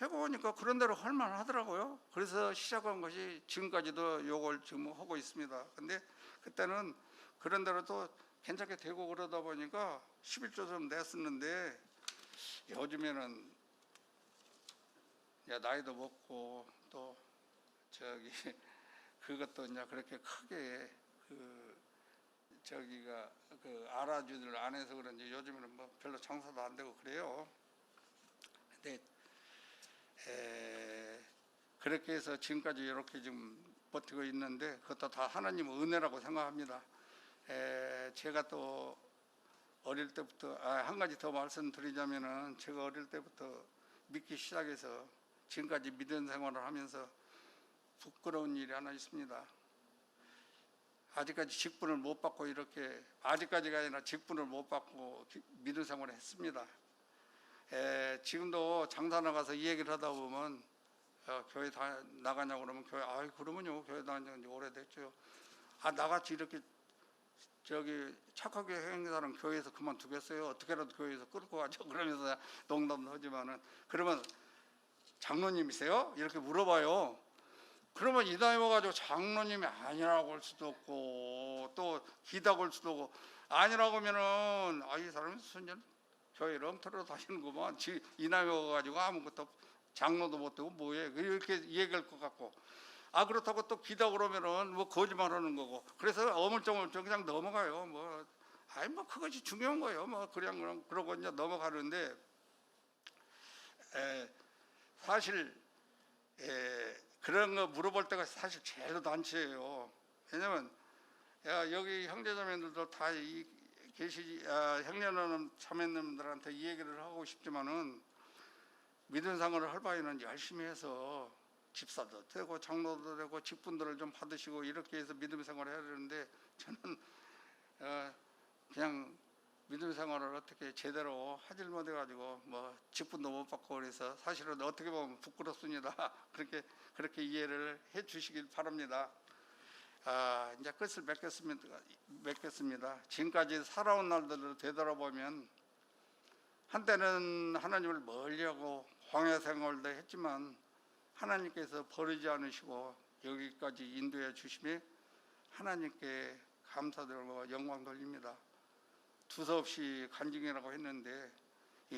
해보니까 그런 대로 할만 하더라고요. 그래서 시작한 것이 지금까지도 요걸 지금 하고 있습니다. 근데 그때는 그런 대로 또 괜찮게 되고 그러다 보니까 11조 좀 냈었는데, 요즘에는 나이도 먹고 또 그것도 이제 그렇게 크게 알아주질 안 해서 그런지 요즘에는 뭐 별로 장사도 안 되고 그래요. 근데 그렇게 해서 지금까지 이렇게 지금 버티고 있는데 그것도 다 하나님의 은혜라고 생각합니다. 제가 또 어릴 때부터 한 가지 더 말씀드리자면은, 제가 어릴 때부터 믿기 시작해서 지금까지 믿음 생활을 하면서 부끄러운 일이 하나 있습니다. 아직까지 직분을 못 받고 이렇게, 아직까지가 아니라 직분을 못 받고 믿음 생활을 했습니다. 지금도 장사 나가서 이 얘기를 하다 보면 교회 다 나가냐고 그러면 그러면요, 교회 다닌 지 오래됐죠. 나같이 이렇게 착하게 행사는 교회에서 그만두겠어요. 어떻게라도 교회에서 끌고 가죠. 그러면서 농담도 하지만은, 그러면 장로님이세요? 이렇게 물어봐요. 그러면 이 나이 와가지고 장로님이 아니라고 할 수도 없고 또 기다고 할 수도 없고, 아니라고 하면은 이 사람이 순전 교회를 엉터리로 다니는구만, 이 나이 와가지고 아무것도 장로도 못되고 뭐해, 이렇게 얘기할 것 같고, 그렇다고 또 기다 그러면은 뭐 거짓말하는 거고, 그래서 어물쩡어물쩡 그냥 넘어가요. 뭐 그것이 중요한 거예요. 뭐 그냥 그러고 이제 넘어가는데, 사실 그런 거 물어볼 때가 사실 제일 단체예요. 왜냐면 여기 형제자매들도 다 계시지, 형제자매 자매님들한테 이 얘기를 하고 싶지만은, 믿음 생활을 할 바에는 열심히 해서 집사도 되고 장로도 되고 직분들을 좀 받으시고 이렇게 해서 믿음 생활을 해야 되는데, 저는 그냥 믿음 생활을 어떻게 제대로 하질 못해가지고 뭐 직분도 못 받고 그래서 사실은 어떻게 보면 부끄럽습니다. 그렇게 이해를 해주시길 바랍니다. 이제 끝을 맺겠습니다. 지금까지 살아온 날들을 되돌아보면 한때는 하나님을 멀리하고 광야 생활도 했지만 하나님께서 버리지 않으시고 여기까지 인도해 주심에 하나님께 감사드리고 영광 돌립니다. 두서없이 간증이라고 했는데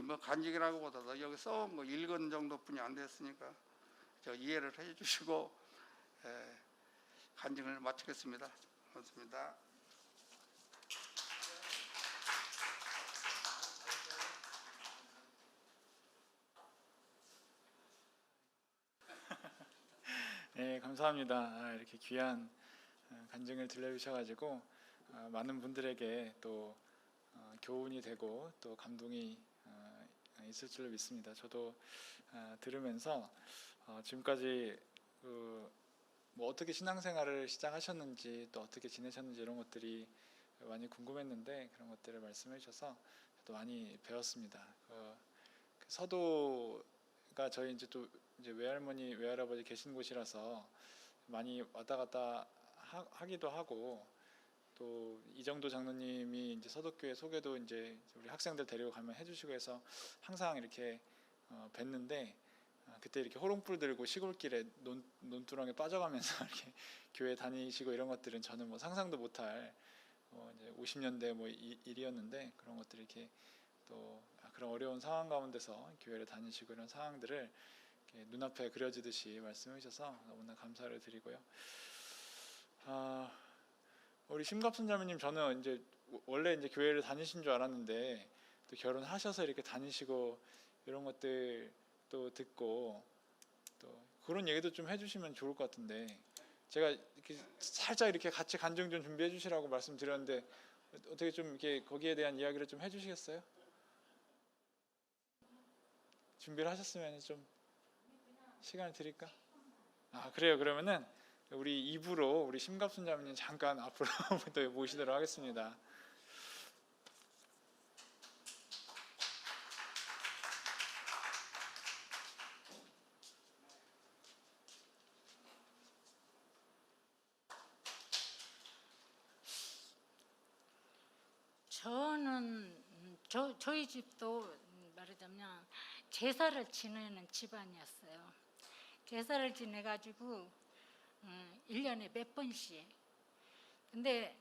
뭐 간증이라고 보다도 여기 써온 거 읽은 정도뿐이 안 됐으니까 저 이해를 해 주시고 간증을 마치겠습니다. 고맙습니다. 네, 감사합니다. 이렇게 귀한 간증을 들려주셔가지고 많은 분들에게 또 교훈이 되고 또 감동이 있을 줄로 믿습니다. 저도 들으면서 지금까지 뭐 어떻게 신앙생활을 시작하셨는지 또 어떻게 지내셨는지 이런 것들이 많이 궁금했는데 그런 것들을 말씀해 주셔서 저도 많이 배웠습니다. 서도가 저희 이제 또 이제 외할머니 외할아버지 계신 곳이라서 많이 왔다 갔다 하기도 하고, 또 이정도 장로님이 이제 서도교회 소개도 이제 우리 학생들 데리고 가면 해주시고 해서 항상 이렇게 뵀는데, 그때 이렇게 호롱불 들고 시골길에 논두렁에 빠져가면서 이렇게 교회 다니시고 이런 것들은 저는 뭐 상상도 못할 이제 50년대 뭐 일이었는데, 그런 것들이 이렇게 또 그런 어려운 상황 가운데서 교회를 다니시고 이런 상황들을 눈앞에 그려지듯이 말씀해 주셔서 너무나 감사를 드리고요. 우리 심갑순 자매님, 저는 이제 원래 이제 교회를 다니신 줄 알았는데 또 결혼하셔서 이렇게 다니시고 이런 것들 또 듣고 또 그런 얘기도 좀 해주시면 좋을 것 같은데, 제가 이렇게 살짝 이렇게 같이 간증 좀 준비해 주시라고 말씀드렸는데 어떻게 좀 이렇게 거기에 대한 이야기를 좀 해주시겠어요? 준비를 하셨으면 좀 시간을 드릴까? 그래요. 그러면은 우리 입으로 우리 심갑순 자매님 잠깐 앞으로 또 모시도록 하겠습니다. 저희 집도 말하자면 제사를 지내는 집안이었어요. 제사를 지내가지고 1년에 몇 번씩. 근데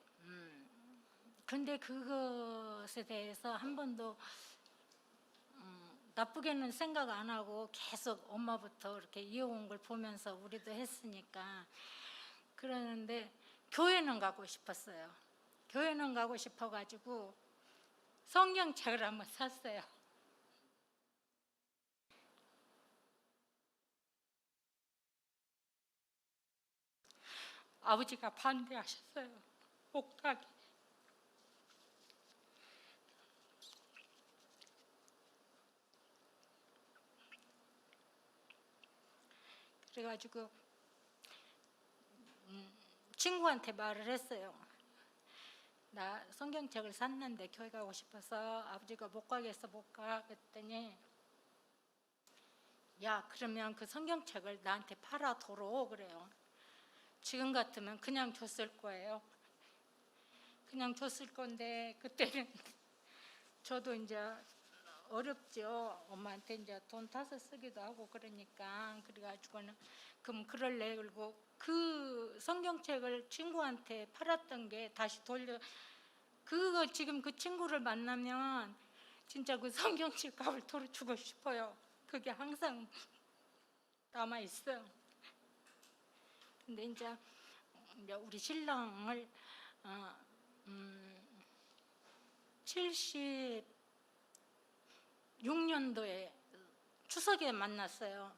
그것에 대해서 한 번도 나쁘게는 생각 안 하고 계속 엄마부터 이렇게 이어온 걸 보면서 우리도 했으니까 그러는데, 교회는 가고 싶었어요. 교회는 가고 싶어가지고 성경책을 한번 샀어요. 아버지가 반대하셨어요. 못 가게. 그래가지고 친구한테 말을 했어요. 나 성경책을 샀는데 교회 가고 싶어서 아버지가 못 가겠어, 못 가. 그랬더니 야, 그러면 그 성경책을 나한테 팔아도록 그래요. 지금 같으면 그냥 줬을 거예요. 그냥 줬을 건데 그때는 저도 이제 어렵죠. 엄마한테 이제 돈 타서 쓰기도 하고 그러니까. 그래가지고는 그럼 그럴래. 그리고 그 성경책을 친구한테 팔았던 게 다시 그거 지금 그 친구를 만나면 진짜 그 성경책 값을 돌려주고 싶어요. 그게 항상 남아 있어요. 근데 이제 우리 신랑을 76년도에 추석에 만났어요.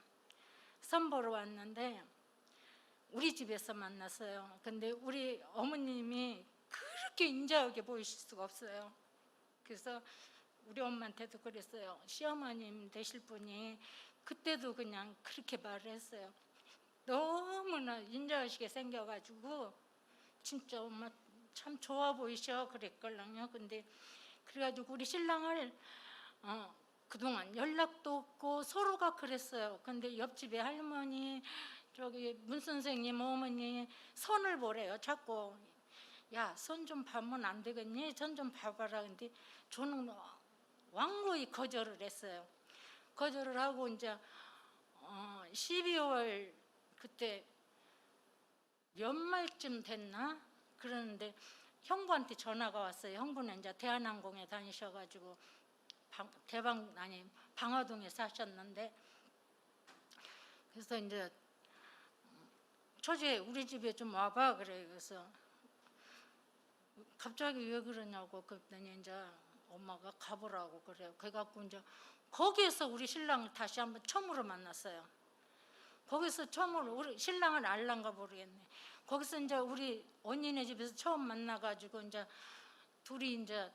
선보러 왔는데 우리 집에서 만났어요. 근데 우리 어머님이 그렇게 인자하게 보이실 수가 없어요. 그래서 우리 엄마한테도 그랬어요. 시어머님 되실 분이 그때도 그냥 그렇게 말을 했어요. 너무나 인자하시게 생겨가지고 진짜 엄마 참 좋아 보이셔 그랬걸랑요. 근데 그래가지고 우리 신랑을 그동안 연락도 없고 서로가 그랬어요. 근데 옆집에 할머니 저기 문 선생님 어머니 선을 보래요. 자꾸 야, 선 좀 봐면 안 되겠니? 선 좀 봐봐라. 근데 저는 완고히 거절을 했어요. 거절을 하고 이제 12월 그때 연말쯤 됐나? 그러는데 형부한테 전화가 왔어요. 형부는 이제 대한항공에 다니셔가지고 방화동에 사셨는데, 그래서 이제 초지에 우리 집에 좀 와봐 그래. 그래서 갑자기 왜 그러냐고 그랬더니 이제 엄마가 가보라고 그래요. 그래갖고 이제 거기에서 우리 신랑을 다시 한번 처음으로 만났어요. 거기서 처음으로 우리 신랑을 알란가 모르겠네. 거기서 이제 우리 언니네 집에서 처음 만나가지고 이제 둘이 이제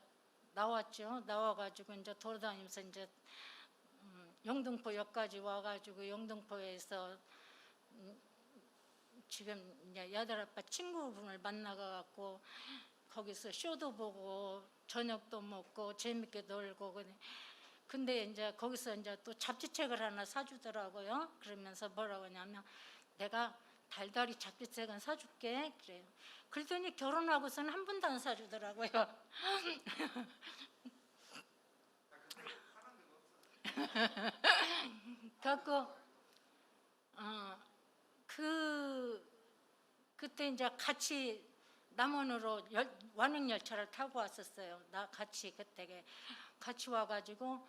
나왔죠. 나와가지고 이제 돌아다니면서 이제 영등포역까지 와가지고 영등포에서 지금 이제 야들 아빠 친구분을 만나가갖고 거기서 쇼도 보고 저녁도 먹고 재밌게 놀고. 근데 이제 거기서 이제 또 잡지책을 하나 사주더라고요. 그러면서 뭐라고 하냐면 내가 달달이 잡지책은 사줄게 그래요. 그랬더니 결혼하고서는 한 번도 안 사주더라고요. 갖고 그때 이제 같이 남원으로 완행열차를 타고 왔었어요. 나 같이 그때 같이 와가지고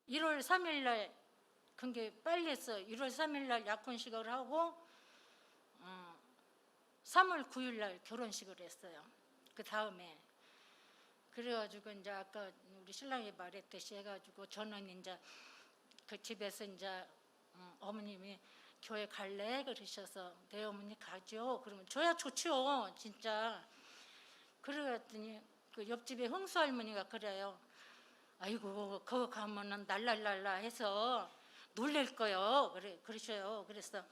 1월 3일 날 그게 빨리 했어. 1월 3일 날 약혼식을 하고 3월 9일 날 결혼식을 했어요. 그 다음에 그래가지고 이제 아까 우리 신랑이 말했듯이 해가지고 저는 이제 그 집에서 이제 어머님이 교회 갈래? 그러셔서 네 어머니 가죠. 그러면 저야 좋죠 진짜. 그랬더니 그 옆집에 흥수 할머니가 그래요. 아이고 그거 가면은 날랄랄라 해서 놀랄 거요. 그러셔요. 그래서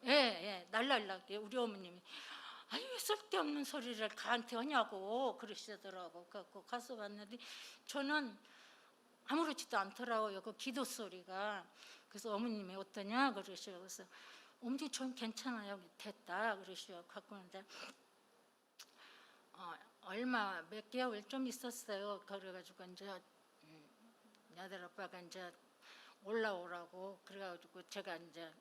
예 날랄라. 우리 어머님이 아유 쓸데없는 소리를 가한테 하냐고 그러시더라고. 그래서 가서 봤는데 저는 아무렇지도 않더라고요. 그 기도 소리가. 그래서 어머님이 어떠냐 그러셔. 그래서 어머니 전 괜찮아요. 됐다 그러셔. 갖고 이제 얼마 몇 개월 좀 있었어요. 그래가지고 이제 아들 아빠가 이제 올라오라고 그래가지고 제가 이제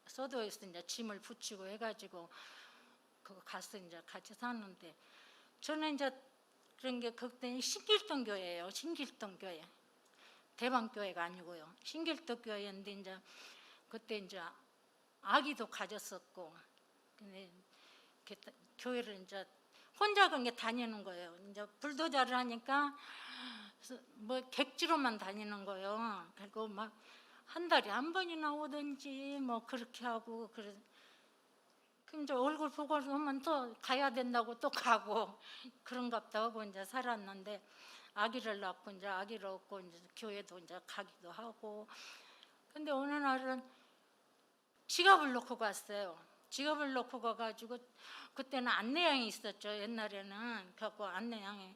서도에서 이제 짐을 붙이고 해가지고 그거 가서 이제 같이 사는데 저는 이제 그런 게 그때 신길동 교회예요. 신길동 교회. 대방교회가 아니고요. 신길동 교회인데 이제 그때 이제 아기도 가졌었고 근데 교회를 이제 혼자 그게 다니는 거예요. 이제 불도저를 하니까 뭐 객지로만 다니는 거예요. 그리고 막 한 달에 한 번이나 오든지 뭐 그렇게 하고 그래. 그럼 이제 얼굴 보고 오면 또 가야 된다고 또 가고 그런갑다 하고 이제 살았는데 아기를 낳고 이제 아기를 얻고 이제 교회도 이제 가기도 하고. 근데 어느 날은 지갑을 놓고 갔어요. 지갑을 놓고 가가지고 그때는 안내양이 있었죠. 옛날에는 갖고 안내양이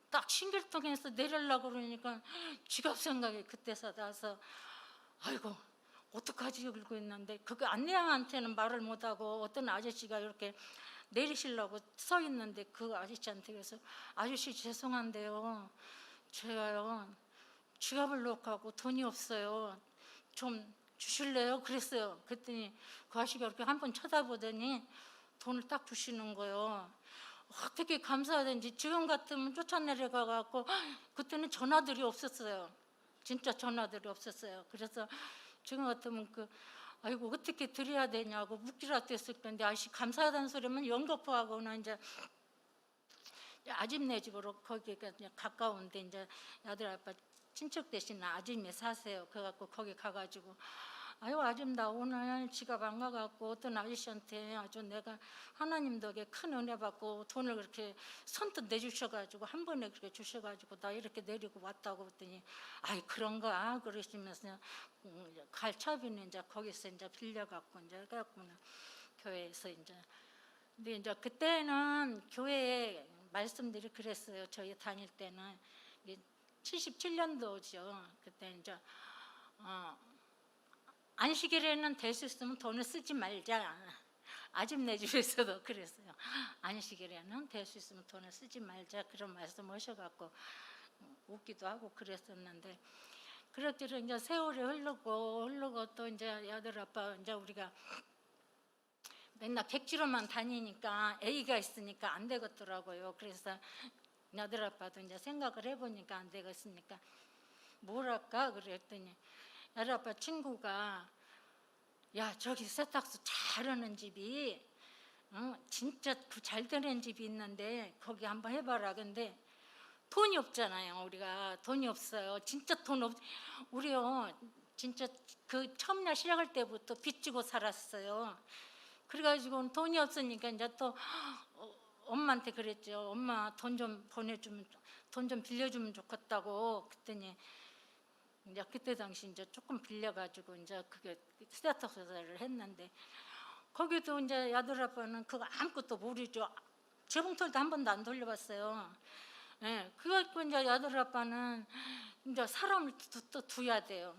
딱 신길동에서 내리려고 그러니까 지갑 생각이 그때서 나서 아이고 어떡하지 그러고 있는데 그거 안내양한테는 말을 못하고 어떤 아저씨가 이렇게 내리시려고 서 있는데 그 아저씨한테 그래서 아저씨 죄송한데요 제가요 지갑을 놓고 가고 돈이 없어요 좀 주실래요? 그랬어요. 그랬더니 그 아저씨가 이렇게 한 번 쳐다보더니 돈을 딱 주시는 거예요. 어떻게 감사하든지 지금 같으면 쫓아내려가 갖고 그때는 전화들이 없었어요. 진짜 전화들이 없었어요. 그래서 지금 같으면 아이고 어떻게 드려야 되냐고 묵지라도 했을 텐데 아저씨 감사하다는 소리면 연거푸하고는 이제 아집네 집으로 거기가 가까운데 이제 아들 아빠 친척 대신 아집에 사세요. 그래갖고 거기 가가지고 아유 아줌 나 오늘 지갑 안 가갖고 어떤 아저씨한테 아주 내가 하나님 덕에 큰 은혜 받고 돈을 그렇게 선뜻 내주셔가지고 한 번에 그렇게 주셔가지고 나 이렇게 내리고 왔다고 했더니 아이 그런가 그러시면서 갈차비는 이제 거기서 이제 빌려갖고 이제 해갖고는 교회에서 이제 근데 이제 그때는 교회에 말씀들이 그랬어요. 저희 다닐 때는 77년도죠. 그때 이제 안식일에는 될 수 있으면 돈을 쓰지 말자. 아줌네 집에서도 그랬어요. 안식일에는 될 수 있으면 돈을 쓰지 말자 그런 말씀 하셔갖고 웃기도 하고 그랬었는데 그렇게 이제 세월이 흐르고 또 이제 아들 아빠 이제 우리가 맨날 객지로만 다니니까 애기가 있으니까 안 되겠더라고요. 그래서 아들 아빠도 이제 생각을 해보니까 안 되겠으니까 뭘 할까 그랬더니 아들 아빠 친구가 야 저기 세탁소 잘하는 집이 진짜 잘 되는 집이 있는데 거기 한번 해봐라. 근데 돈이 없잖아요. 우리가 돈이 없어요. 진짜 돈 없. 우리요 진짜 그 처음날 시작할 때부터 빚지고 살았어요. 그래가지고 돈이 없으니까 이제 또 엄마한테 그랬죠. 엄마 돈 좀 보내주면 돈 좀 빌려주면 좋겠다고. 그랬더니 이제 그때 당시 이제 조금 빌려가지고 이제 그게 세탁소를 했는데 거기도 이제 아들 아빠는 그거 아무것도 모르죠. 재봉틀도 한 번도 안 돌려봤어요. 예, 그래갖고 이제 아들 아빠는 이제 사람을 또 둬야 돼요.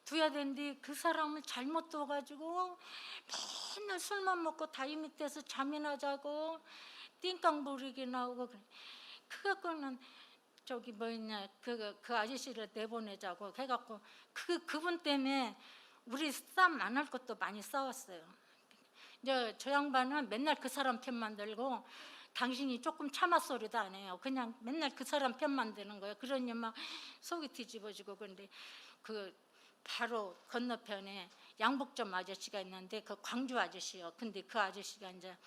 둬야 되는데 그 사람을 잘못 둬가지고 맨날 술만 먹고 다리 밑에서 잠이나 자고 띵깡 부리기 나오고 그래. 그거는 저기 뭐였냐 그 아저씨를 내보내자고 해갖고 그분 때문에 우리 싸움 안 할 것도 많이 싸웠어요. 이제 저 양반은 맨날 그 사람 편만 들고 당신이 조금 참아 소리도 안 해요. 그냥 맨날 그 사람 편만 드는 거예요. 그러니 막 속이 뒤집어지고. 그런데 그 바로 건너편에 양복점 아저씨가 있는데 그 광주 아저씨요. 근데 그 아저씨가 이제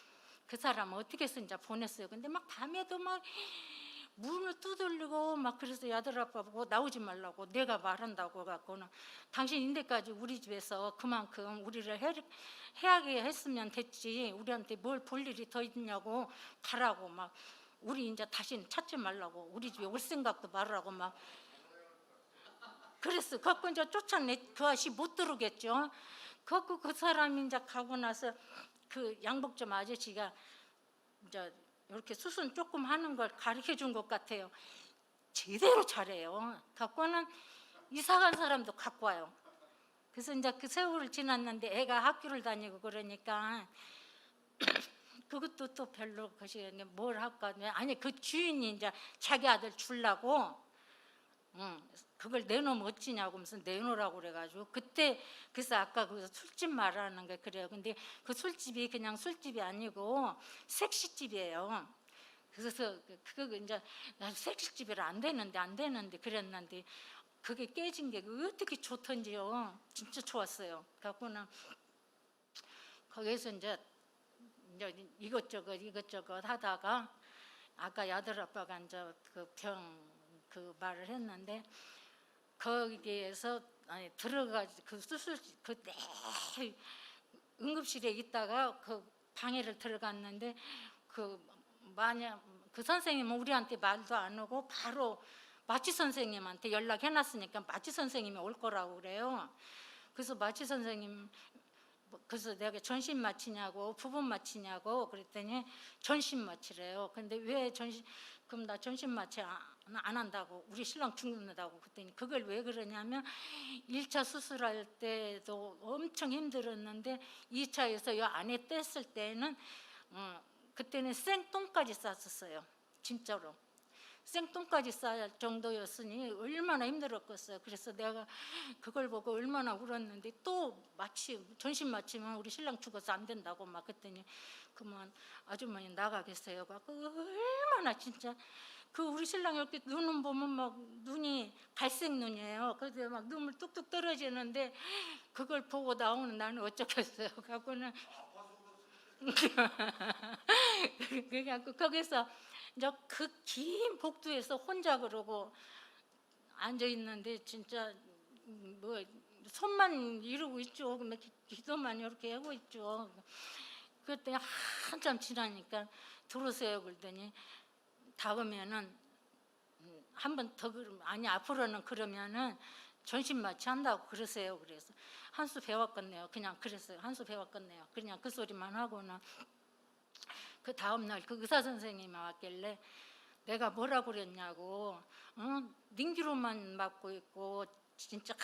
그 사람 어떻게 해서 이제 보냈어요. 근데 막 밤에도 막 문을 두들리고 막 그래서 아들 아빠 보고 나오지 말라고 내가 말한다고 갖고는 당신 인데까지 우리 집에서 그만큼 우리를 해하게 했으면 됐지 우리한테 뭘 볼 일이 더 있냐고 가라고 막 우리 이제 다시는 찾지 말라고 우리 집에 올 생각도 말라고 막 그랬어. 그래갖고 이제 쫓아내 그 아저씨 못 들어오겠죠. 그래갖고 그 사람이 이제 가고 나서 그 양복점 아저씨가 이제 이렇게 수순 조금 하는 걸 가르쳐 준 것 같아요. 제대로 잘해요. 갖고는 이사 간 사람도 갖고 와요. 그래서 이제 그 세월을 지났는데 애가 학교를 다니고 그러니까 그것도 또 별로 그것이 뭘 할까 아니 그 주인이 이제 자기 아들 주려고 그걸 내놓으면 어찌냐고 무슨 내놓으라고 그래가지고 그때 그래서 아까 그 술집 말하는 게 그래요. 근데 그 술집이 그냥 술집이 아니고 색시집이에요. 그래서 그거 이제 나 색시집이라 안 되는데 그랬는데 그게 깨진 게 어떻게 좋던지요. 진짜 좋았어요. 갖고는 거기서 이제 이것저것 하다가 아까 아들 아빠가 이제 그 말을 했는데 거기에서 들어가 그 수술 그때 응급실에 있다가 그 방에를 들어갔는데 그 만약 그 선생님은 우리한테 말도 안 하고 바로 마취 선생님한테 연락해놨으니까 마취 선생님이 올 거라고 그래요. 그래서 마취 선생님 그래서 내가 전신 마취냐고 부분 마취냐고 그랬더니 전신 마취래요. 근데 왜 그럼 나 전신 마취 안 한다고 우리 신랑 죽는다고 그랬더니 그걸 왜 그러냐면 1차 수술할 때도 엄청 힘들었는데 2차에서 이 안에 뗐을 때는 그때는 생똥까지 쌌었어요. 진짜로 생똥까지 쌀 정도였으니 얼마나 힘들었겠어요. 그래서 내가 그걸 보고 얼마나 울었는데 또 전신 마취면 우리 신랑 죽어서 안 된다고 막 그랬더니 그만 아주머니 나가겠어요. 얼마나 진짜 그 우리 신랑 이렇게 눈은 보면 막 눈이 갈색 눈이에요. 그래서 막 눈물 뚝뚝 떨어지는데 그걸 보고 나오는 나는 어쩌겠어요. 갖고는 그래갖고 거기서 이제 그 긴 복도에서 혼자 그러고 앉아 있는데 진짜 뭐 손만 이러고 있죠. 이렇게 기도만 이렇게 하고 있죠. 그때 한참 지나니까 들어오세요 그러더니 다음에는 한 번 더 그러면 아니 앞으로는 그러면은 전신 마취한다고 그러세요. 그래서 한 수 배웠겠네요. 그냥 그랬어요. 한 수 배웠겠네요. 그냥 그 소리만 하고는 그 다음 날 그 의사 선생님이 왔길래 내가 뭐라고 그랬냐고, 링기로만 맞고 있고 진짜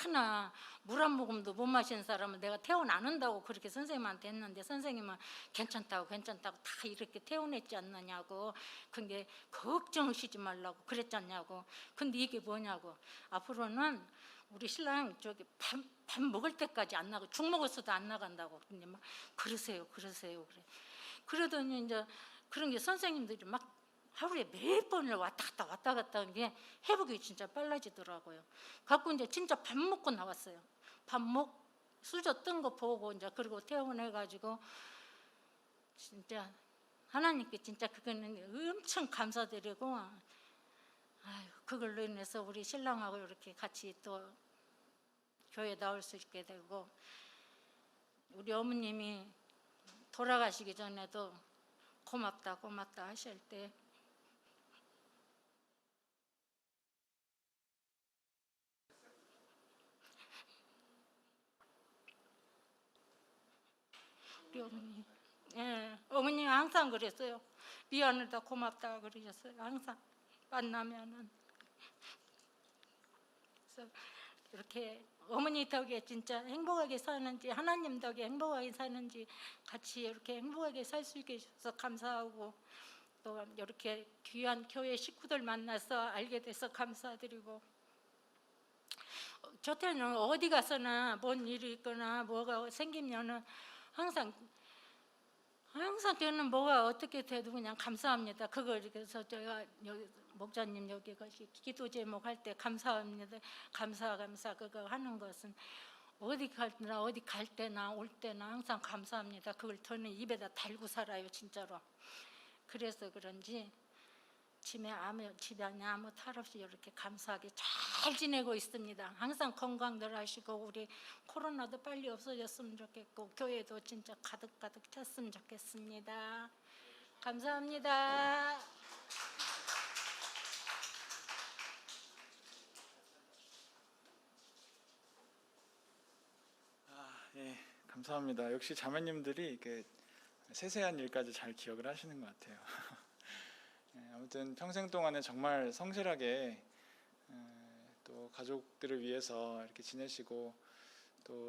하나 물 한 모금도 못 마신 사람은 내가 퇴원 안 한다고 그렇게 선생님한테 했는데 선생님은 괜찮다고 다 이렇게 퇴원했지 않느냐고. 근데 걱정하시지 말라고 그랬잖냐고. 근데 이게 뭐냐고, 앞으로는 우리 신랑 저기 밥 먹을 때까지 안 나고 죽 먹었어도 안 나간다고. 근데 막 그러세요 그래. 그러더니 이제 그런 게 선생님들이 막 하루에 몇 번을 왔다 갔다 하는 게 회복이 진짜 빨라지더라고요. 갖고 이제 진짜 밥 먹고 나왔어요. 수저 뜬 거 보고 이제 그리고 퇴원해가지고 진짜 하나님께 진짜 그거는 엄청 감사드리고, 아유, 그걸로 인해서 우리 신랑하고 이렇게 같이 또 교회 나올 수 있게 되고, 우리 어머님이 돌아가시기 전에도 고맙다 하실 때 우리 어머니, 어머니 항상 그랬어요. 미안하다 고맙다 그러셨어요. 항상 만나면은. 그래서 이렇게 어머니 덕에 진짜 행복하게 사는지, 하나님 덕에 행복하게 사는지 같이 이렇게 행복하게 살 수 있게 해주셔서 감사하고, 또 이렇게 귀한 교회 식구들 만나서 알게 돼서 감사드리고, 저 때는 어디 가서나 뭔 일이 있거나 뭐가 생기면은 항상 저는 뭐가 어떻게 돼도 그냥 감사합니다. 그걸 그래서 제가 목사님 여기 기도 제목 할 때 감사합니다. 감사 그거 하는 것은 어디 갈 때나 올 때나 항상 감사합니다. 그걸 저는 입에다 달고 살아요, 진짜로. 그래서 그런지 집안에 아무 탈 없이 이렇게 감사하게 잘 지내고 있습니다. 항상 건강들 하시고 우리 코로나도 빨리 없어졌으면 좋겠고 교회도 진짜 가득 찼으면 좋겠습니다. 감사합니다. 예, 감사합니다. 역시 자매님들이 이렇게 세세한 일까지 잘 기억을 하시는 것 같아요. 아무튼 평생 동안에 정말 성실하게 또 가족들을 위해서 이렇게 지내시고 또